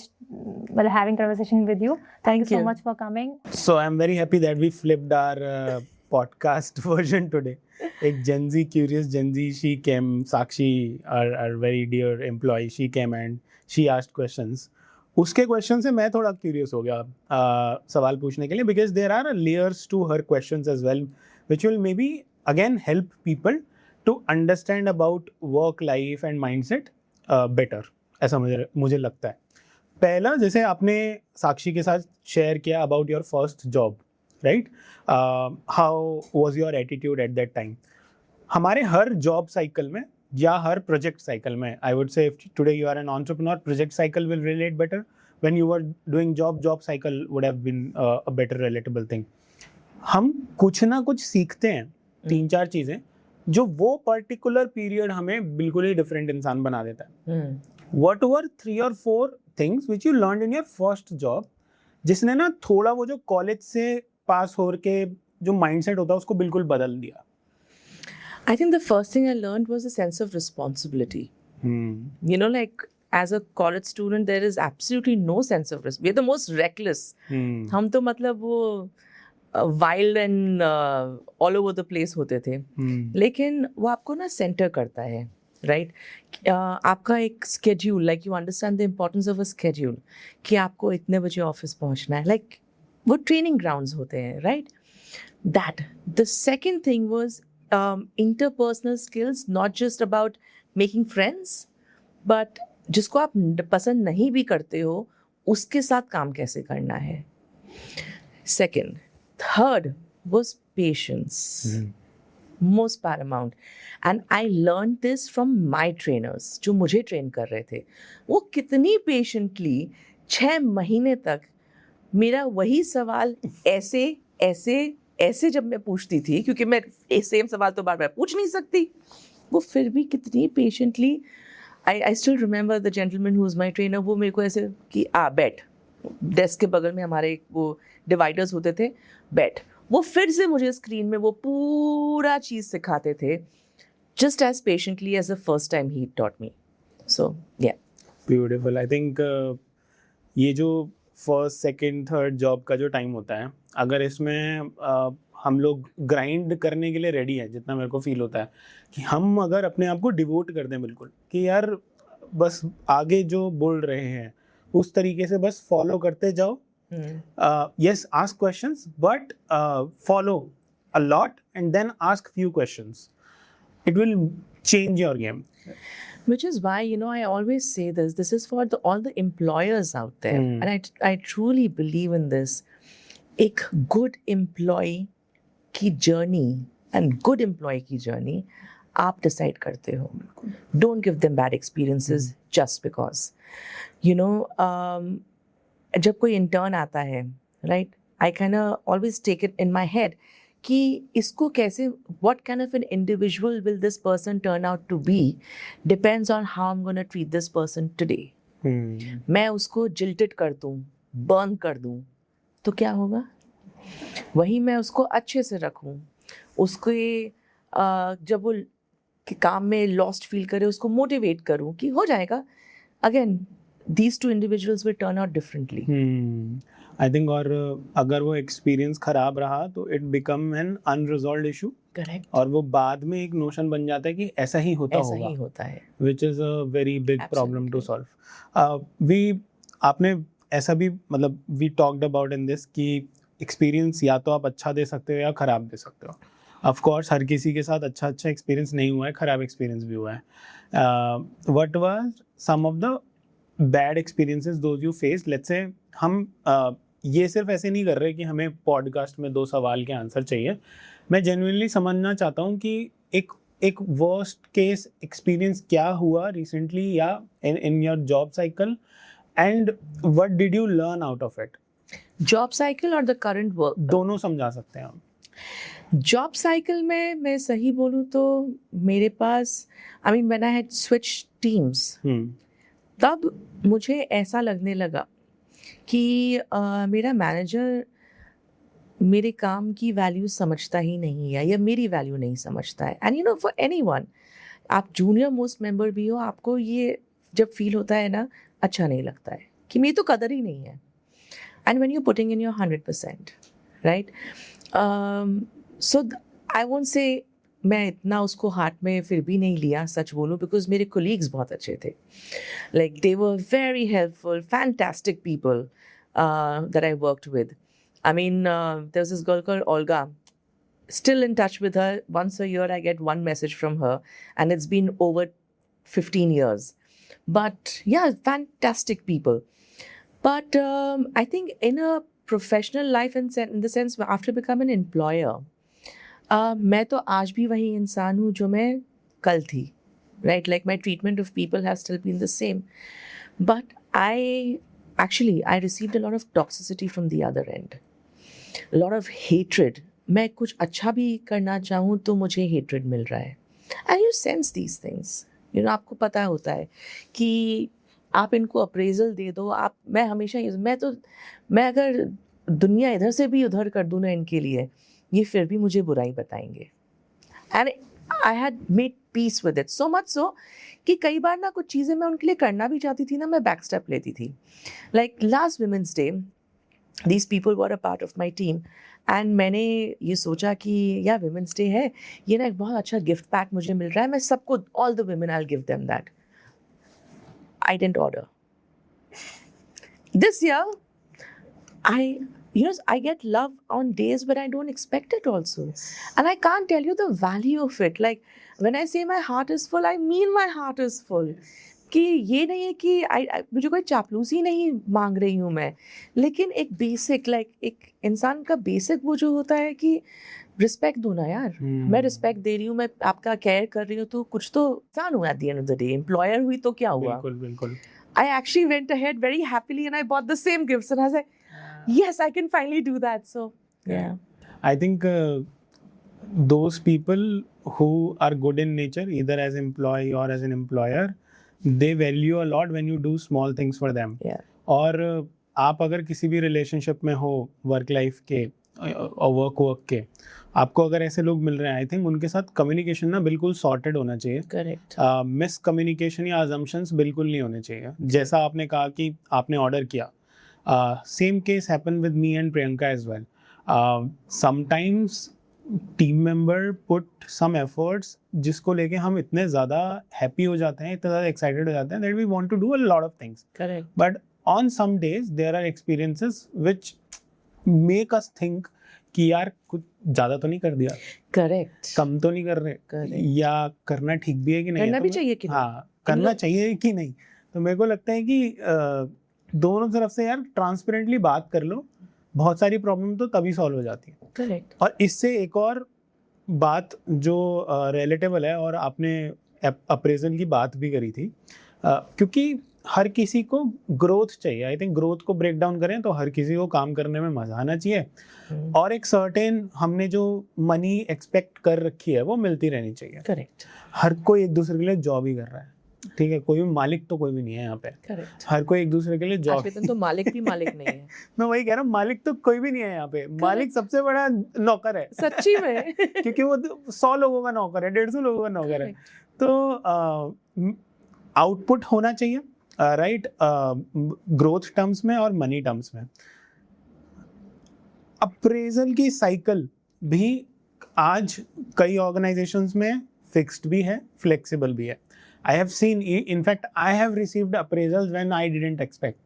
having conversation with you. Thank you so much for coming. So I'm very happy that we flipped our podcast version today. एक Gen Z, curious Gen Z, she came, Sakshi, our very dear employee, she came and she asked questions. उसके question से मैं थोड़ा curious हो गया सवाल पूछने के लिए, because there are layers to her questions as well, which will maybe again help people to understand about work life and mindset better. ऐसा मुझे लगता है. पहला, जैसे आपने साक्षी के साथ शेयर किया about your first job, right? How was your attitude at that time? हमारे हर जॉब साइकिल में या हर प्रोजेक्ट साइकिल में, I would say if today you are an entrepreneur, project cycle will relate better. When you were doing job cycle would have been a better relatable thing. हम कुछ ना कुछ सीखते हैं, 3-4 चीज़ें जो वो पर्टिकुलर पीरियड हमें बिल्कुल ही डिफरेंट इंसान बना देता है. What were 3 or 4 things which you learned in your first job जिसने ना थोड़ा वो जो कॉलेज से पास हो के जो माइंडसेट होता है उसको बिल्कुल बदल दिया? I think the first thing I learned was a sense of responsibility. You know, like as a college student, there is absolutely no sense of responsibility. We're the most reckless. हम तो मतलब वो wild and all over the place होते थे. लेकिन वो आपको ना center करता है, right? आपका एक schedule, like you understand the importance of a schedule, कि आपको इतने बजे ऑफिस पहुंचना है, like वो training grounds होते हैं, right? That. The second thing was interpersonal skills, not just about making friends, but जिसको आप पसंद नहीं भी करते हो उसके साथ काम कैसे करना है. Second. Third was patience. Most paramount. And I learned this from my trainers जो मुझे ट्रेन कर रहे थे. वो कितनी patiently 6 महीने तक मेरा वही सवाल ऐसे जब मैं पूछती थी, क्योंकि मैं सेम सवाल तो बार बार पूछ नहीं सकती, वो फिर भी कितनी patiently. I still remember the gentleman who was my trainer, वो मेरे को ऐसे कि बैठ, डेस्क के बगल में हमारे वो डिवाइडर्स होते थे, बैठ. वो फिर से मुझे स्क्रीन में वो पूरा चीज़ सिखाते थे, just as patiently as the first time he taught me. So yeah beautiful. I think ये जो फर्स्ट सेकंड थर्ड जॉब का जो टाइम होता है, अगर इसमें हम लोग ग्राइंड करने के लिए रेडी है, जितना मेरे को फील होता है कि हम अगर अपने आप को डिवोट कर दें बिल्कुल, कि यार बस आगे जो बोल रहे हैं उस तरीके से बस फॉलो करते जाओ. Yes, ask questions, but follow a lot and then ask few questions. It will change your game. Which is why, you know, I always say this. This is for all the employers out there. And I truly believe in this. एक good employee की journey and good employee की journey आप decide करते हो. Don't give them bad experiences just because. You know, जब कोई intern आता है, right? I kind of always take it in my head कि इसको कैसे, what kind of an individual will this person turn out to be depends on how I'm going to treat this person today. मैं उसको jilted कर दूँ, burn कर दूँ, तो क्या होगा? वही मैं उसको अच्छे से रखूँ, उसको जब वो काम में lost feel करे उसको motivate करूँ कि हो जाएगा. Again, these two individuals will turn out differently. I think और अगर वो एक्सपीरियंस खराब रहा तो it become an unresolved issue. Correct. और वो बाद में एक नोशन बन जाता है कि ऐसा ही होता होगा. ऐसा ही होता है. Which is a very big problem to solve. आपने ऐसा भी मतलब we talked about in this कि एक्सपीरियंस या तो आप अच्छा दे सकते हो या ख़राब दे सकते हो. ऑफ कोर्स हर किसी के साथ अच्छा एक्सपीरियंस नहीं हुआ है, ख़राब एक्सपीरियंस भी हुआ है. What was some of the bad experiences those you face? Let's say हम ये सिर्फ ऐसे नहीं कर रहे कि हमें पॉडकास्ट में 2 सवाल के आंसर चाहिए. मैं जेन्युइनली समझना चाहता हूँ कि एक वर्स्ट केस एक्सपीरियंस क्या हुआ रिसेंटली या in your job cycle and what did you learn out of it? Job cycle और द करंट वर्क, दोनों समझा सकते हैं हम. जॉब साइकिल में मैं सही बोलूँ तो मेरे पास, I mean when I had switch teams, तब मुझे ऐसा लगने लगा कि मेरा मैनेजर मेरे काम की वैल्यू समझता ही नहीं है या मेरी वैल्यू नहीं समझता है. And you know, for anyone, आप जूनियर मोस्ट मेंबर भी हो, आपको ये जब फील होता है ना, अच्छा नहीं लगता है कि मेरी तो कदर ही नहीं है. And when you putting in your 100%, right? So I won't say मैं इतना उसको हाथ में फिर भी नहीं लिया, सच बोलूँ, बिकॉज मेरे कोलीग्स बहुत अच्छे थे. Like they were very helpful, fantastic people that I worked with. I mean, there was this girl called Olga. Still in touch with her. Once a year I get one message from her, and it's been over 15 years. But yeah, fantastic people. But I think in a professional life, in the sense after becoming an employer, मैं तो आज भी वही इंसान हूँ जो मैं कल थी, right? Like my treatment of people has still been the same. But I received a lot of toxicity from the other end. A lot of hatred. मैं कुछ अच्छा भी करना चाहूँ तो मुझे hatred मिल रहा है. And you sense these things. You know, आपको पता होता है कि आप इनको appraisal दे दो. मैं हमेशा मैं अगर दुनिया इधर से भी उधर कर दूँ ना इनके लिए, ये फिर भी मुझे बुराई बताएंगे. And I had made peace with it. So much so कि कई बार ना कुछ चीज़ें मैं उनके लिए करना भी चाहती थी ना, मैं बैक स्टेप लेती थी. Like last Women's Day, these people were a part of my team. And मैंने ये सोचा कि यार Women's Day है, ये ना एक बहुत अच्छा गिफ्ट पैक मुझे मिल रहा है, मैं सबको, all the women, I'll give them that. I didn't order. This year, I get love on days when I don't expect it also. Yes. And I can't tell you the value of it. Like, when I say my heart is full, I mean my heart is full. कि ये नहीं है कि मुझे कोई चापलूसी नहीं मांग रही हूँ मैं, लेकिन एक बेसिक, लाइक एक इंसान का बेसिक वो जो होता है कि रिस्पेक्ट दो ना यार. मैं रिस्पेक्ट दे रही हूँ, मैं आपका केयर कर रही हूँ, तो कुछ तो इंसान हूँ. At the end of the day employer हुई तो क्या हुआ. बिल्कुल. I actually went ahead very happily and I bought the same gifts and I was like, yes, I can finally do that. So yeah. I think those people who are good in nature, either as employee or as an employer, they value a lot when you do small things for them. Yeah. और आप अगर किसी भी relationship में हो, work life के और work के, आपको अगर ऐसे लोग मिल रहे हैं, आई थिंक उनके साथ कम्युनिकेशन ना बिल्कुल सॉर्टेड होना चाहिए. करेक्ट. मिस कम्युनिकेशन या अजम्पशंस बिल्कुल नहीं होने चाहिए. जैसा आपने कहा कि आपने ऑर्डर किया, same case happen with me and Priyanka as well. Sometimes team member put some efforts जिसको लेके हम इतने ज़्यादा हैप्पी हो जाते हैं, इतने ज़्यादा एक्साइटेड हो जाते हैं that we want to do a lot of things. Correct. But on some days there are experiences which make us think कि यार कुछ ज़्यादा तो नहीं कर दिया, करेक्ट, कम तो नहीं कर रहे, Correct. या करना ठीक भी है कि नहीं. करना भी चाहिए कि नहीं. हाँ, करना चाहिए कि नहीं। तो मेरे को लगता है कि दोनों तरफ से यार ट्रांसपेरेंटली बात कर लो, बहुत सारी प्रॉब्लम तो तभी सॉल्व हो जाती है। करेक्ट। और इससे एक और बात जो रिलेटेबल है, और आपने अप्रेजल की बात भी करी थी, क्योंकि हर किसी को ग्रोथ चाहिए। आई थिंक ग्रोथ को ब्रेक डाउन करें तो हर किसी को काम करने में मजा आना चाहिए, और एक सर्टेन हमने जो मनी एक्सपेक्ट कर रखी है वो मिलती रहनी चाहिए। करेक्ट। हर कोई एक दूसरे के लिए जॉब ही कर रहा है, ठीक है, कोई भी मालिक तो कोई भी नहीं है यहाँ पे। करेक्ट। हर कोई एक दूसरे के लिए जॉब। तो मालिक भी मालिक नहीं है। मैं वही कह रहा हूँ, मालिक तो कोई भी नहीं है यहाँ पे। मालिक सबसे बड़ा नौकर है सच्ची में। क्योंकि वो 100 लोगों का नौकर है, 150 लोगों का नौकर है। तो आउटपुट होना चाहिए, राइट, ग्रोथ टर्म्स में और मनी टर्म्स में। अप्रेजल की साइकिल भी आज कई ऑर्गेनाइजेशंस में फिक्स्ड भी है, फ्लेक्सिबल भी है। I have seen, in fact I have received appraisals when I didn't expect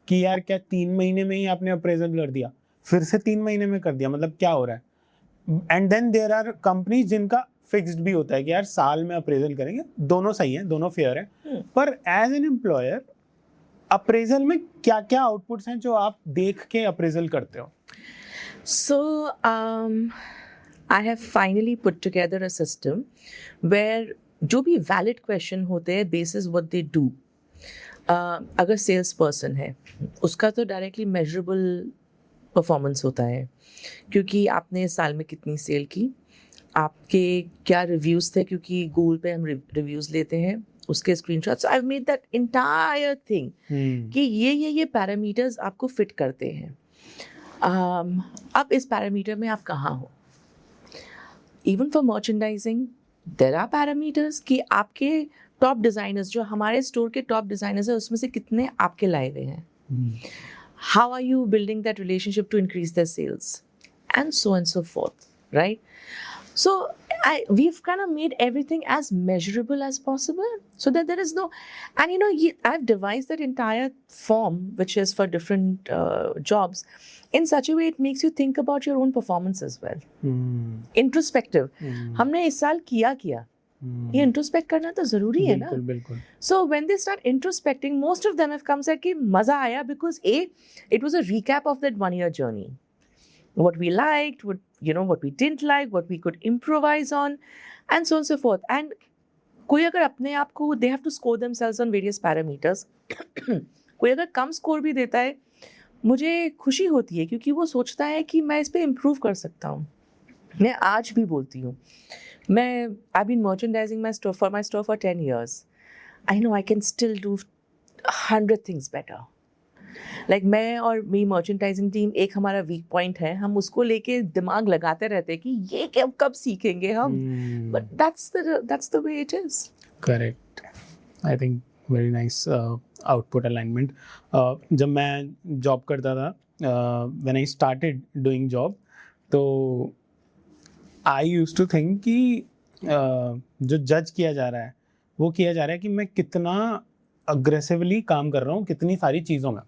कि यार क्या 3 महीने में ही आपने अप्रेजल कर दिया, फिर से 3 महीने में कर दिया, मतलब क्या हो रहा है। And then there are companies जिनका फिक्स्ड भी होता है कि यार साल में अप्रेजल करेंगे। दोनों सही है, दोनों फेयर है। पर एज एन एम्प्लॉयर अप्रेजल में क्या क्या आउटपुट्स हैं जो आप देख के अप्रेजल करते हो? So, I have finally put together a system where जो भी valid question होते हैं basis what they do, अगर सेल्स पर्सन है उसका तो डायरेक्टली मेजरेबल परफॉर्मेंस होता है, क्योंकि आपने साल में कितनी सेल की, आपके क्या रिव्यूज़ थे, क्योंकि गूगल पे हम रिव्यूज़ लेते हैं, उसके screenshots. I have made that entire thing कि ये पैरामीटर्स आपको फिट करते हैं। अब इस पैरामीटर में आप कहाँ हो। Even for merchandising there are parameters कि आपके टॉप डिज़ाइनर्स, जो हमारे स्टोर के टॉप डिज़ाइनर्स हैं, उसमें से कितने आपके लाए हुए हैं, how are you building that relationship to increase their sales, and so forth, right? So we've kind of made everything as measurable as possible so that there is no, and you know, I've devised that entire form which is for different jobs in such a way it makes you think about your own performance as well. Introspective. हमने इस साल किया ये introspect करना तो जरूरी है ना। बिल्कुल। So when they start introspecting, most of them have come said कि मजा आया because it was a recap of that 1 year journey. What we liked, what we didn't like, what we could improvise on, and so on and so forth. And कोई अगर अपने आप को, they have to score themselves on various parameters. कोई अगर कम score भी देता है, मुझे खुशी होती है क्योंकि वो सोचता है कि मैं इस पे इम्प्रूव कर सकता हूँ। मैं आज भी बोलती हूँ, I've been merchandising my store for 10 years. I know I can still do 100 things better. Like मैं और मेरी मर्चेंडाइजिंग टीम, एक हमारा वीक पॉइंट है, हम उसको लेके दिमाग लगाते रहते हैं कि ये कब सीखेंगे हम, but that's the way it is. Correct. I think very nice output alignment. जब मैं जॉब करता था, when I started doing job, तो I used to think कि जो जज किया जा रहा है वो किया जा रहा है कि मैं कितना अग्रेसिवली काम कर रहा हूँ कितनी सारी चीज़ों में।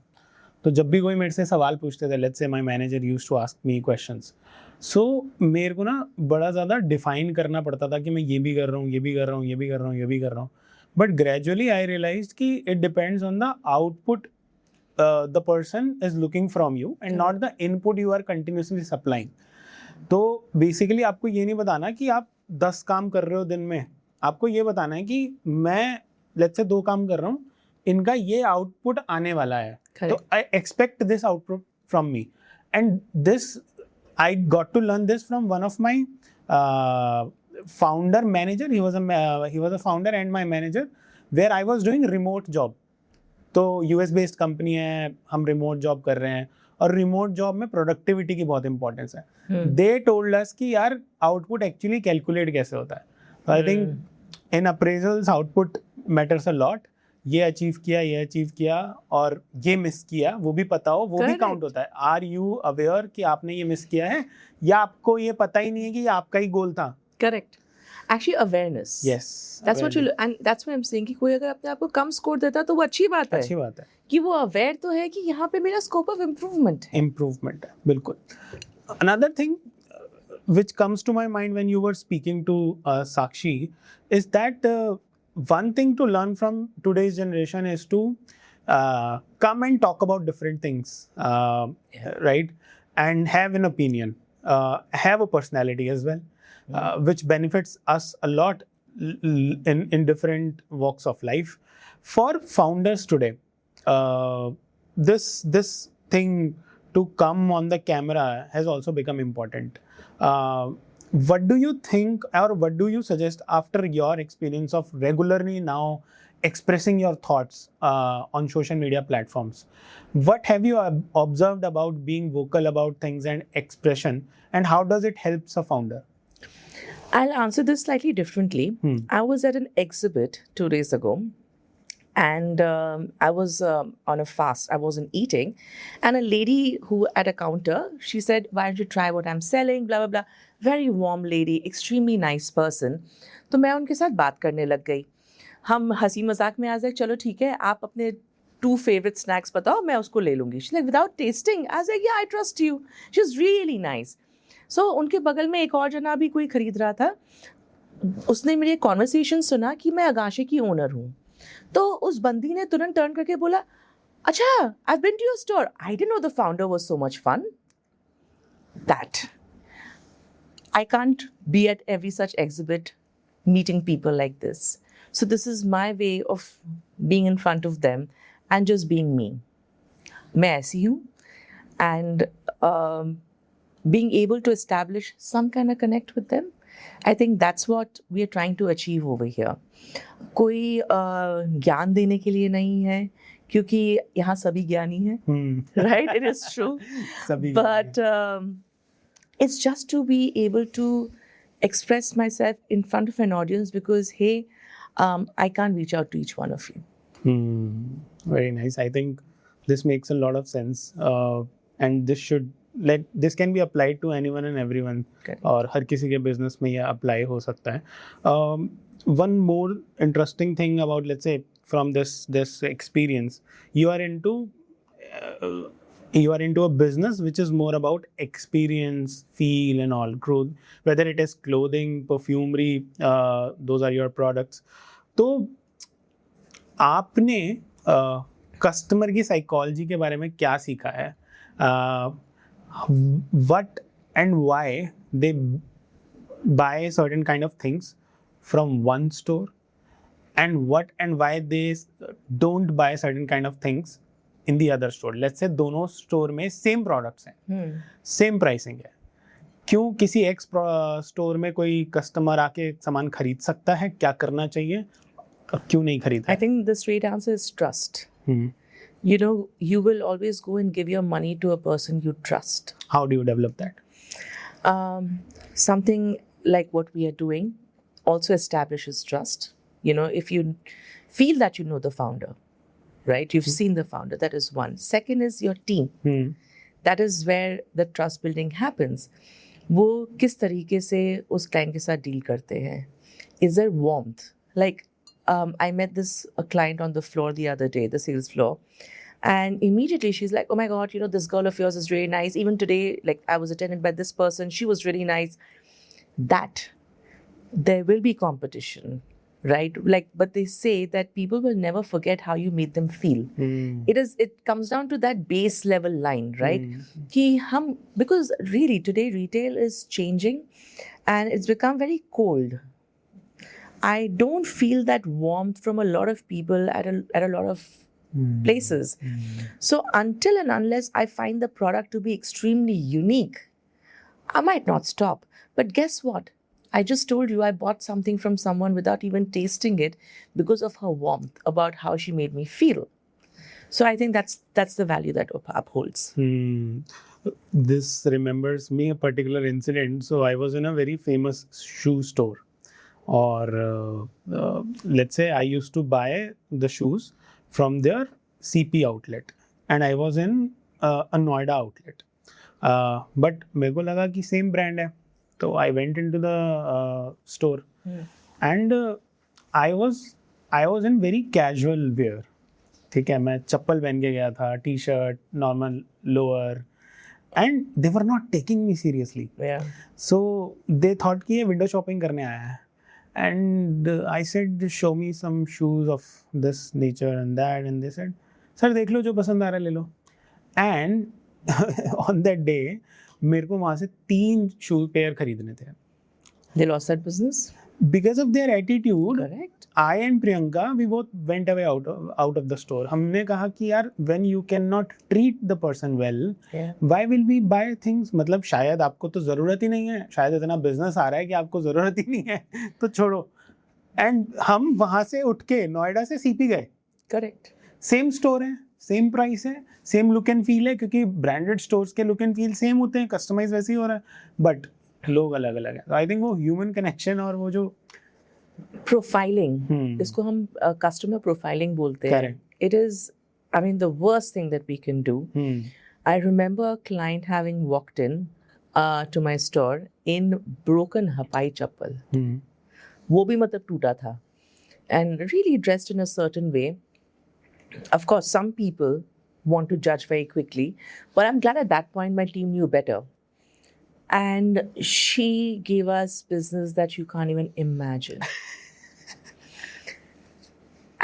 तो जब भी कोई मेरे से सवाल पूछते थे, let's say my manager used to ask me questions, so मेरे को ना बड़ा ज़्यादा डिफाइन करना पड़ता था कि मैं ये भी कर रहा हूँ, ये भी कर रहा हूँ, ये भी कर रहा हूँ, ये भी कर रहा हूँ। बट ग्रेजुअली आई रियलाइज्ड कि it depends on the output the person is looking from you and not the input you are continuously supplying. तो बेसिकली आपको ये नहीं बताना कि आप 10 काम कर रहे हो दिन में, आपको ये बताना है कि मैं लेट्स से 2 काम कर रहा हूँ, इनका ये आउटपुट आने वाला है, तो I expect this output from me, and this I got to learn this from one of my founder manager. He was a founder and my manager, where I was doing remote job. तो US based company है, हम remote job कर रहे हैं, और remote job में productivity की बहुत इंपॉर्टेंस है। दे टोल्ड अस कि यार आउटपुट एक्चुअली कैलकुलेट कैसे होता है। तो I think in appraisals output matters a lot. ये अचीव किया और ये मिस किया, वो भी पता हो, वो भी काउंट होता है। आर यू अवेयर कि आपने ये मिस किया है, या आपको ये पता ही नहीं है कि ये आपका ही गोल था? Correct. Actually, awareness. Yes. That's what you, and that's why I'm saying कि कोई अगर अपने आप को कम स्कोर देता है तो वो अच्छी बात है कि वो अवेयर तो है कि यहाँ पे मेरा स्कोप ऑफ इम्प्रूवमेंट है, बिल्कुल। Another thing which comes to my mind when you were speaking to Sakshi is that one thing to learn from today's generation is to come and talk about different things, right? And have an opinion, have a personality as well, which benefits us a lot in different walks of life. For founders today, this thing to come on the camera has also become important. What do you think, or what do you suggest after your experience of regularly now expressing your thoughts on social media platforms? What have you observed about being vocal about things and expression, and how does it help a founder? I'll answer this slightly differently. I was at an exhibit 2 days ago, and I was on a fast. I wasn't eating, and a lady who at a counter, she said, "Why don't you try what I'm selling?" Blah blah blah. Very warm lady, extremely nice person. तो मैं उनके साथ बात करने लग गई. हम हंसी मजाक में आ जाए, चलो ठीक है, आप अपने 2 favorite snacks बताओ, मैं उसको ले लूँगी. She's like, without tasting. I was like, yeah, I trust you. She's really nice. So उनके बगल में एक और जना भी कोई खरीद रहा था. उसने मेरी कॉन्वर्सेशन सुना कि मैं अगाशे की ओनर हूँ. तो उस बंदी ने तुरंत टर्न करके बोला, अच्छा, I've been to your store. I didn't know the founder was so much fun. That. I can't be at every such exhibit meeting people like this. So this is my way of being in front of them and just being me. मैं ऐसी हूँ, and being able to establish some kind of connect with them, I think that's what we are trying to achieve over here. कोई ज्ञान देने के लिए नहीं है, क्योंकि यहाँ सभी ज्ञानी हैं, right? It is true. But it's just to be able to express myself in front of an audience because, hey, I can't reach out to each one of you. Very nice. I think this makes a lot of sense, and this can be applied to anyone and everyone. Correct. और हर किसी के business में ये apply हो सकता है. One more interesting thing about, let's say, from this experience, you are into a business which is more about experience, feel, and all growth. Whether it is clothing, perfumery, those are your products. तो आपने customer की psychology के बारे में क्या सीखा है? What and why they buy certain kind of things from one store, and what and why they don't buy certain kind of things in the other store. Let's say दोनों store में same products हैं, same pricing है. क्यों किसी एक store में कोई customer आके सामान खरीद सकता है? क्या करना चाहिए और क्यों नहीं खरीदता? I think the straight answer is trust. You know, you will always go and give your money to a person you trust. How do you develop that? Something like what we are doing also establishes trust. You know, if you feel that you know the founder, right? You've seen the founder. That is one. Second is your team. That is where the trust building happens. वो किस तरीके से उस client के साथ deal करते हैं? Is there warmth? Like, I met a client on the floor the other day, the sales floor, and immediately she's like, "Oh my God, you know, this girl of yours is really nice. Even today, like, I was attended by this person. She was really nice." That there will be competition, right? Like, but they say that people will never forget how you made them feel. It comes down to that base level line, right? Because really today retail is changing and it's become very cold. I don't feel that warmth from a lot of people at a lot of places. So until and unless I find the product to be extremely unique, I might not stop. But guess what? I just told you I bought something from someone without even tasting it because of her warmth about how she made me feel. So I think that's the value that upholds. This remembers me a particular incident. So I was in a very famous shoe store. Or let's say I used to buy the shoes from their CP outlet, and I was in a Noida outlet. But मेरे को लगा कि same brand है, तो I went into the store, and I was in very casual wear. ठीक है, मैं चप्पल पहन के गया था, T-shirt, normal lower, and they were not taking me seriously. Yeah. So they thought कि ये window shopping करने आया है. And I said, show me some shoes of this nature and that. And they said, sir, देख लो जो पसंद आ रहा है ले लो. And on that day, मेरे को वहाँ से 3 शू पेयर खरीदने थे. They lost that business? Because of their attitude, Correct. I and Priyanka, we both went away out of the store. हमने कहा कि यार, when you cannot treat the person well, Yeah. why will we buy things? मतलब शायद आपको तो ज़रूरत ही नहीं है, शायद इतना बिजनेस आ रहा है कि आपको ज़रूरत ही नहीं है, तो छोड़ो. एंड हम वहाँ से उठ के नोएडा से सीपी गए. Correct. सेम स्टोर है, सेम प्राइस है, सेम लुक एंड फील है, क्योंकि ब्रांडेड स्टोर्स के लुक एंड फील सेम होते हैं, कस्टमाइज वैसे ही हो रहा है, बट लोग अलग अलग हैं. आई थिंक वो ह्यूमन कनेक्शन और वो जो Profiling. इसको हम customer profiling बोलते हैं. Correct. It is, I mean, the worst thing that we can do. I remember a client having walked in to my store in broken hapai chappal. वो भी मतलब टूटा था. And really dressed in a certain way. Of course, some people want to judge very quickly, but I'm glad at that point my team knew better. And she gave us business that you can't even imagine.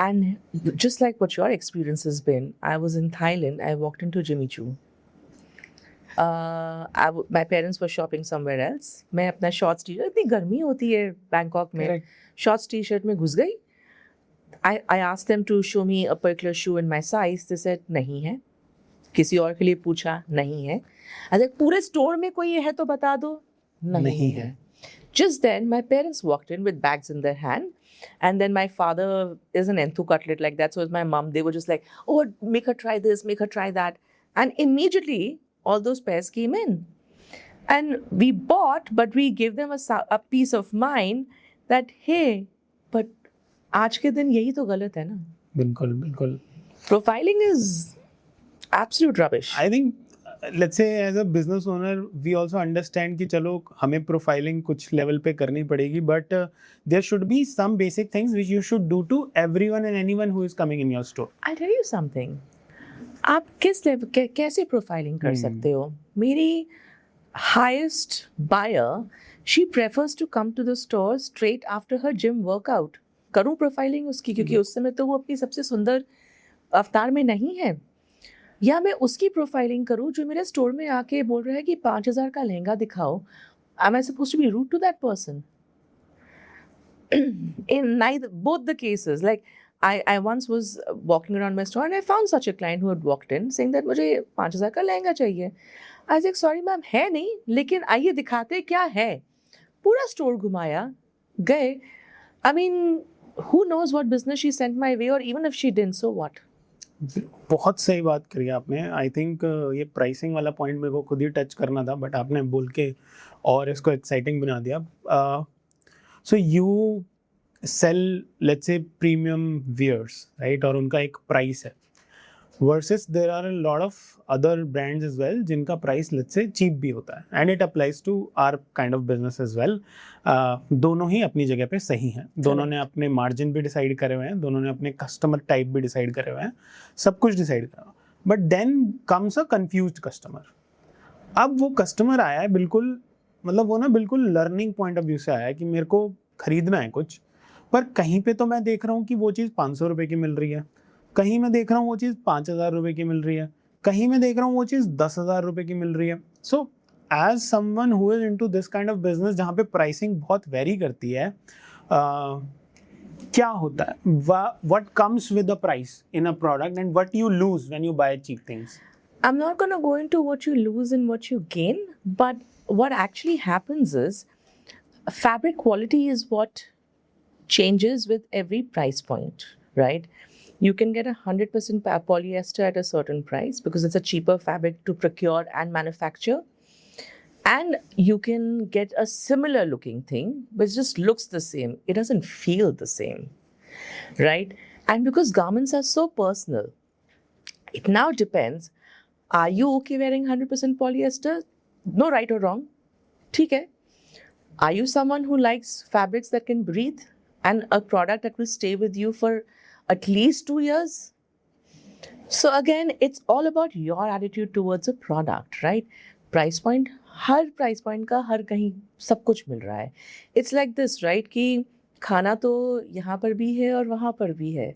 And just like what your experience has been, I was in Thailand. I walked into Jimmy Choo. My parents were shopping somewhere else. मैं अपना shorts t-shirt, इतनी गर्मी होती है Bangkok में, Correct. shorts t-shirt में घुस गई. I asked them to show me a particular shoe in my size. They said नहीं है. किसी और के लिए पूछा, नहीं है. अरे पूरे स्टोर में कोई है तो बता दो, नहीं है. Just then, my parents walked in with bags in their hand. And then my father is an enthu cutlet like that. So is my mom. They were just like, oh, make her try this, make her try that. And immediately, all those pairs came in. And we bought, but we gave them a peace of mind that, hey, but आज के दिन यही तो गलत है ना. बिल्कुल बिल्कुल. Profiling is absolute rubbish. I think, let's say as a business owner, we also understand कि चलो हमें profiling कुछ level पे करनी पड़ेगी, but there should be some basic things which you should do to everyone and anyone who is coming in your store. I'll tell you something. आप किस level कैसे प्रोफाइलिंग कर सकते हो? मेरी highest buyer, she prefers to come to the store straight after her gym workout. करूँ profiling उसकी, क्योंकि उस समय तो वो अपनी सबसे सुंदर अवतार में नहीं है. या मैं उसकी प्रोफाइलिंग करूँ जो मेरे स्टोर में आके बोल रहा है कि 5,000 का लहंगा दिखाओ. Am I supposed to be rude to that person? In both the cases, like I once was walking around my store and I found such a client who had walked in saying that मुझे 5,000 का लहंगा चाहिए. I was like, sorry ma'am, है नहीं, लेकिन आइए दिखाते क्या है. पूरा स्टोर घुमाया, गए. I mean, who knows what business she sent my way, or even if she didn't, so what? बहुत सही बात करी आपने. आई थिंक ये प्राइसिंग वाला पॉइंट मेरे को खुद ही टच करना था, बट आपने बोल के और इसको एक्साइटिंग बना दिया. So you sell, let's say premium wears, right, और उनका एक प्राइस है, versus there are a lot of other brands as well जिनका प्राइस लेट्स से चीप भी होता है, and it applies to our kind of business as well. दोनों ही अपनी जगह पे सही हैं. दोनों ने अपने मार्जिन भी डिसाइड करे हुए हैं, दोनों ने अपने कस्टमर टाइप भी डिसाइड करे हुए हैं, सब कुछ डिसाइड करा हुआ. But then comes a confused customer. अब वो कस्टमर आया है बिल्कुल, मतलब वो ना बिल्कुल लर्निंग पॉइंट ऑफ व्यू से आया है कि मेरे को खरीदना है कुछ, पर कहीं पे तो मैं देख रहा हूँ कि वो चीज़ 500 रुपये की मिल रही है, कहीं मैं देख रहा हूँ वो चीज़ 5,000 रुपये की मिल रही है, कहीं मैं देख रहा हूँ वो चीज़ 10,000 रुपये की मिल रही है. So as someone who is into this kind of business जहाँ पे प्राइसिंग बहुत वेरी करती है, क्या होता है, what comes with the price in a product and what you lose when you buy cheap things? I'm not going to go into what you lose and what you gain, but what actually happens is fabric quality is what changes with every price point, right? You can get 100% polyester at a certain price because it's a cheaper fabric to procure and manufacture. And you can get a similar looking thing, which just looks the same. It doesn't feel the same, right? And because garments are so personal, it now depends. Are you okay wearing 100% polyester? No right or wrong. ठीक है. Are you someone who likes fabrics that can breathe and a product that will stay with you for at least 2 years? So again, it's all about your attitude towards a product, right? Price point, her price point का हर कहीं सब कुछ मिल रहा है. It's like this, right? कि खाना तो यहाँ पर भी है और वहाँ पर भी है.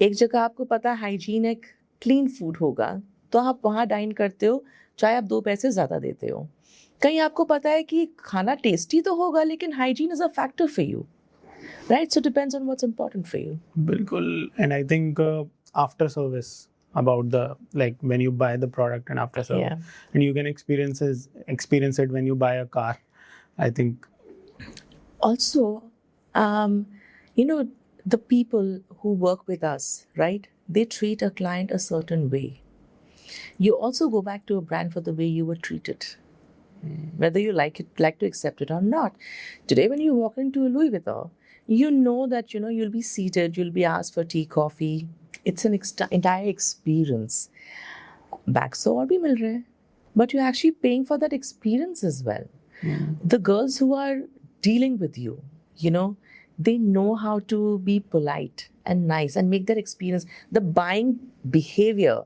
एक जगह आपको पता है हाइजीनिक क्लीन फूड होगा तो आप वहाँ डाइन करते हो चाहे आप 2 पैसे ज़्यादा देते हो. कहीं आपको पता है कि खाना टेस्टी तो होगा लेकिन hygiene is a factor for you, right? So depends on what's important for you. Bilkul. And I think after service about the like when you buy the product and after service, Yeah. and you can experience it when you buy a car. I think Also, you know, the people who work with us, right? They treat a client a certain way. You also go back to a brand for the way you were treated, whether you like to accept it or not. Today, when you walk into Louis Vuitton, you know that you'll be seated, you'll be asked for tea, coffee. It's an entire experience. Bags तो और भी मिल रहे हैं, but you're actually paying for that experience as well. The girls who are dealing with you, they know how to be polite and nice and make that experience. The buying behavior,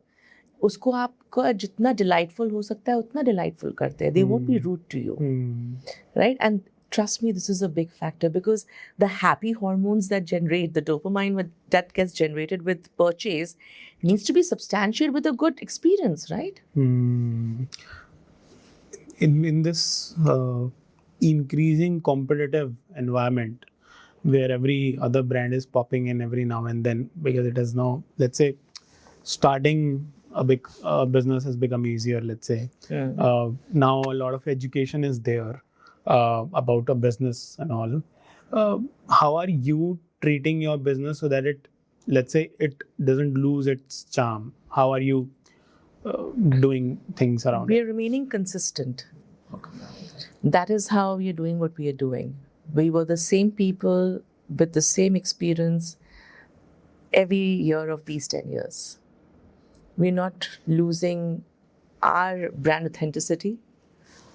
उसको आपका जितना delightful हो सकता है उतना delightful करते हैं. They won't be rude to you, right? And trust me, this is a big factor because the happy hormones that generate, the dopamine that gets generated with purchase needs to be substantiated with a good experience, right? in this increasing competitive environment where every other brand is popping in every now and then, because it is now, let's say, starting a big business has become easier, let's say. Now a lot of education is there about a business and all. How are you treating your business so that it, let's say, it doesn't lose its charm? How are you doing things around We it? are remaining consistent. That is how we are doing what we are doing. We were the same people with the same experience every year of these 10 years. We're not losing our brand authenticity.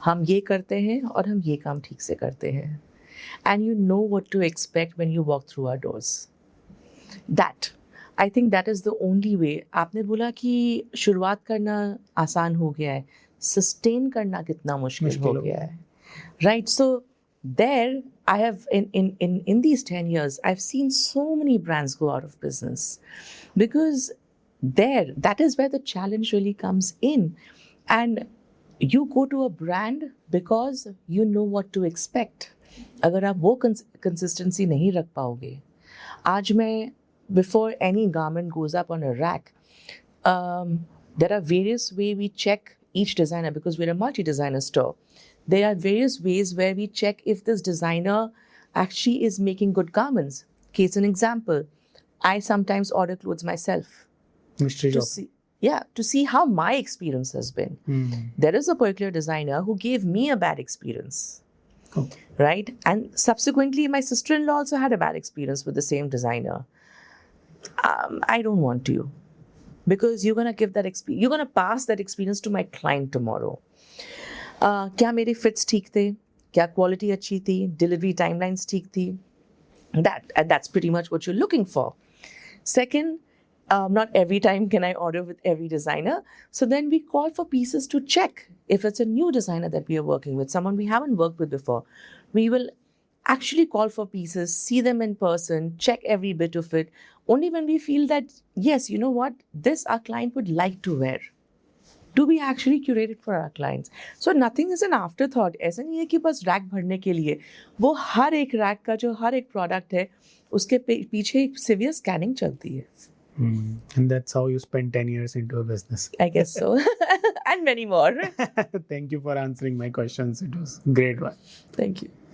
हम ये करते हैं और हम ये काम ठीक से करते हैं. And you know what to expect when you walk through our doors. I think that is the only way. आपने बोला कि शुरुआत करना आसान हो गया है, सस्टेन करना कितना मुश्किल हो गया है, right? So there I have in these 10 years I've seen so many brands go out of business because that is where the challenge really comes in. And you go to a brand because you know what to expect. अगर आप वो consistency नहीं रख पाओगे, आज मैं before any garment goes up on a rack, there are various ways we check each designer because we're a multi-designer store. There are various ways where we check if this designer actually is making good garments. Case an example, I sometimes order clothes myself Mystery to job. see how my experience has been. There is a particular designer who gave me a bad experience. Okay. Right? And subsequently, my sister-in-law also had a bad experience with the same designer. I don't want to, because you're gonna give that experience. You're gonna pass that experience to my client tomorrow. क्या मेरे fits ठीक थे? क्या quality अच्छी थी? Delivery timelines ठीक थी? That's pretty much what you're looking for. Second, not every time can I order with every designer. So then we call for pieces to check if it's a new designer that we are working with, someone we haven't worked with before. We will actually call for pieces, see them in person, check every bit of it. Only when we feel that, yes, you know what, this our client would like to wear. Do we actually curate it for our clients? So nothing is an afterthought. ऐसा नहीं है कि बस rack भरने के लिए. वो हर एक रैक का जो हर एक प्रोडक्ट है उसके पीछे एक severe scanning चलती है. And that's how you spend 10 years into a business. I guess so. And many more. Thank you for answering my questions. It was a great one. Thank you.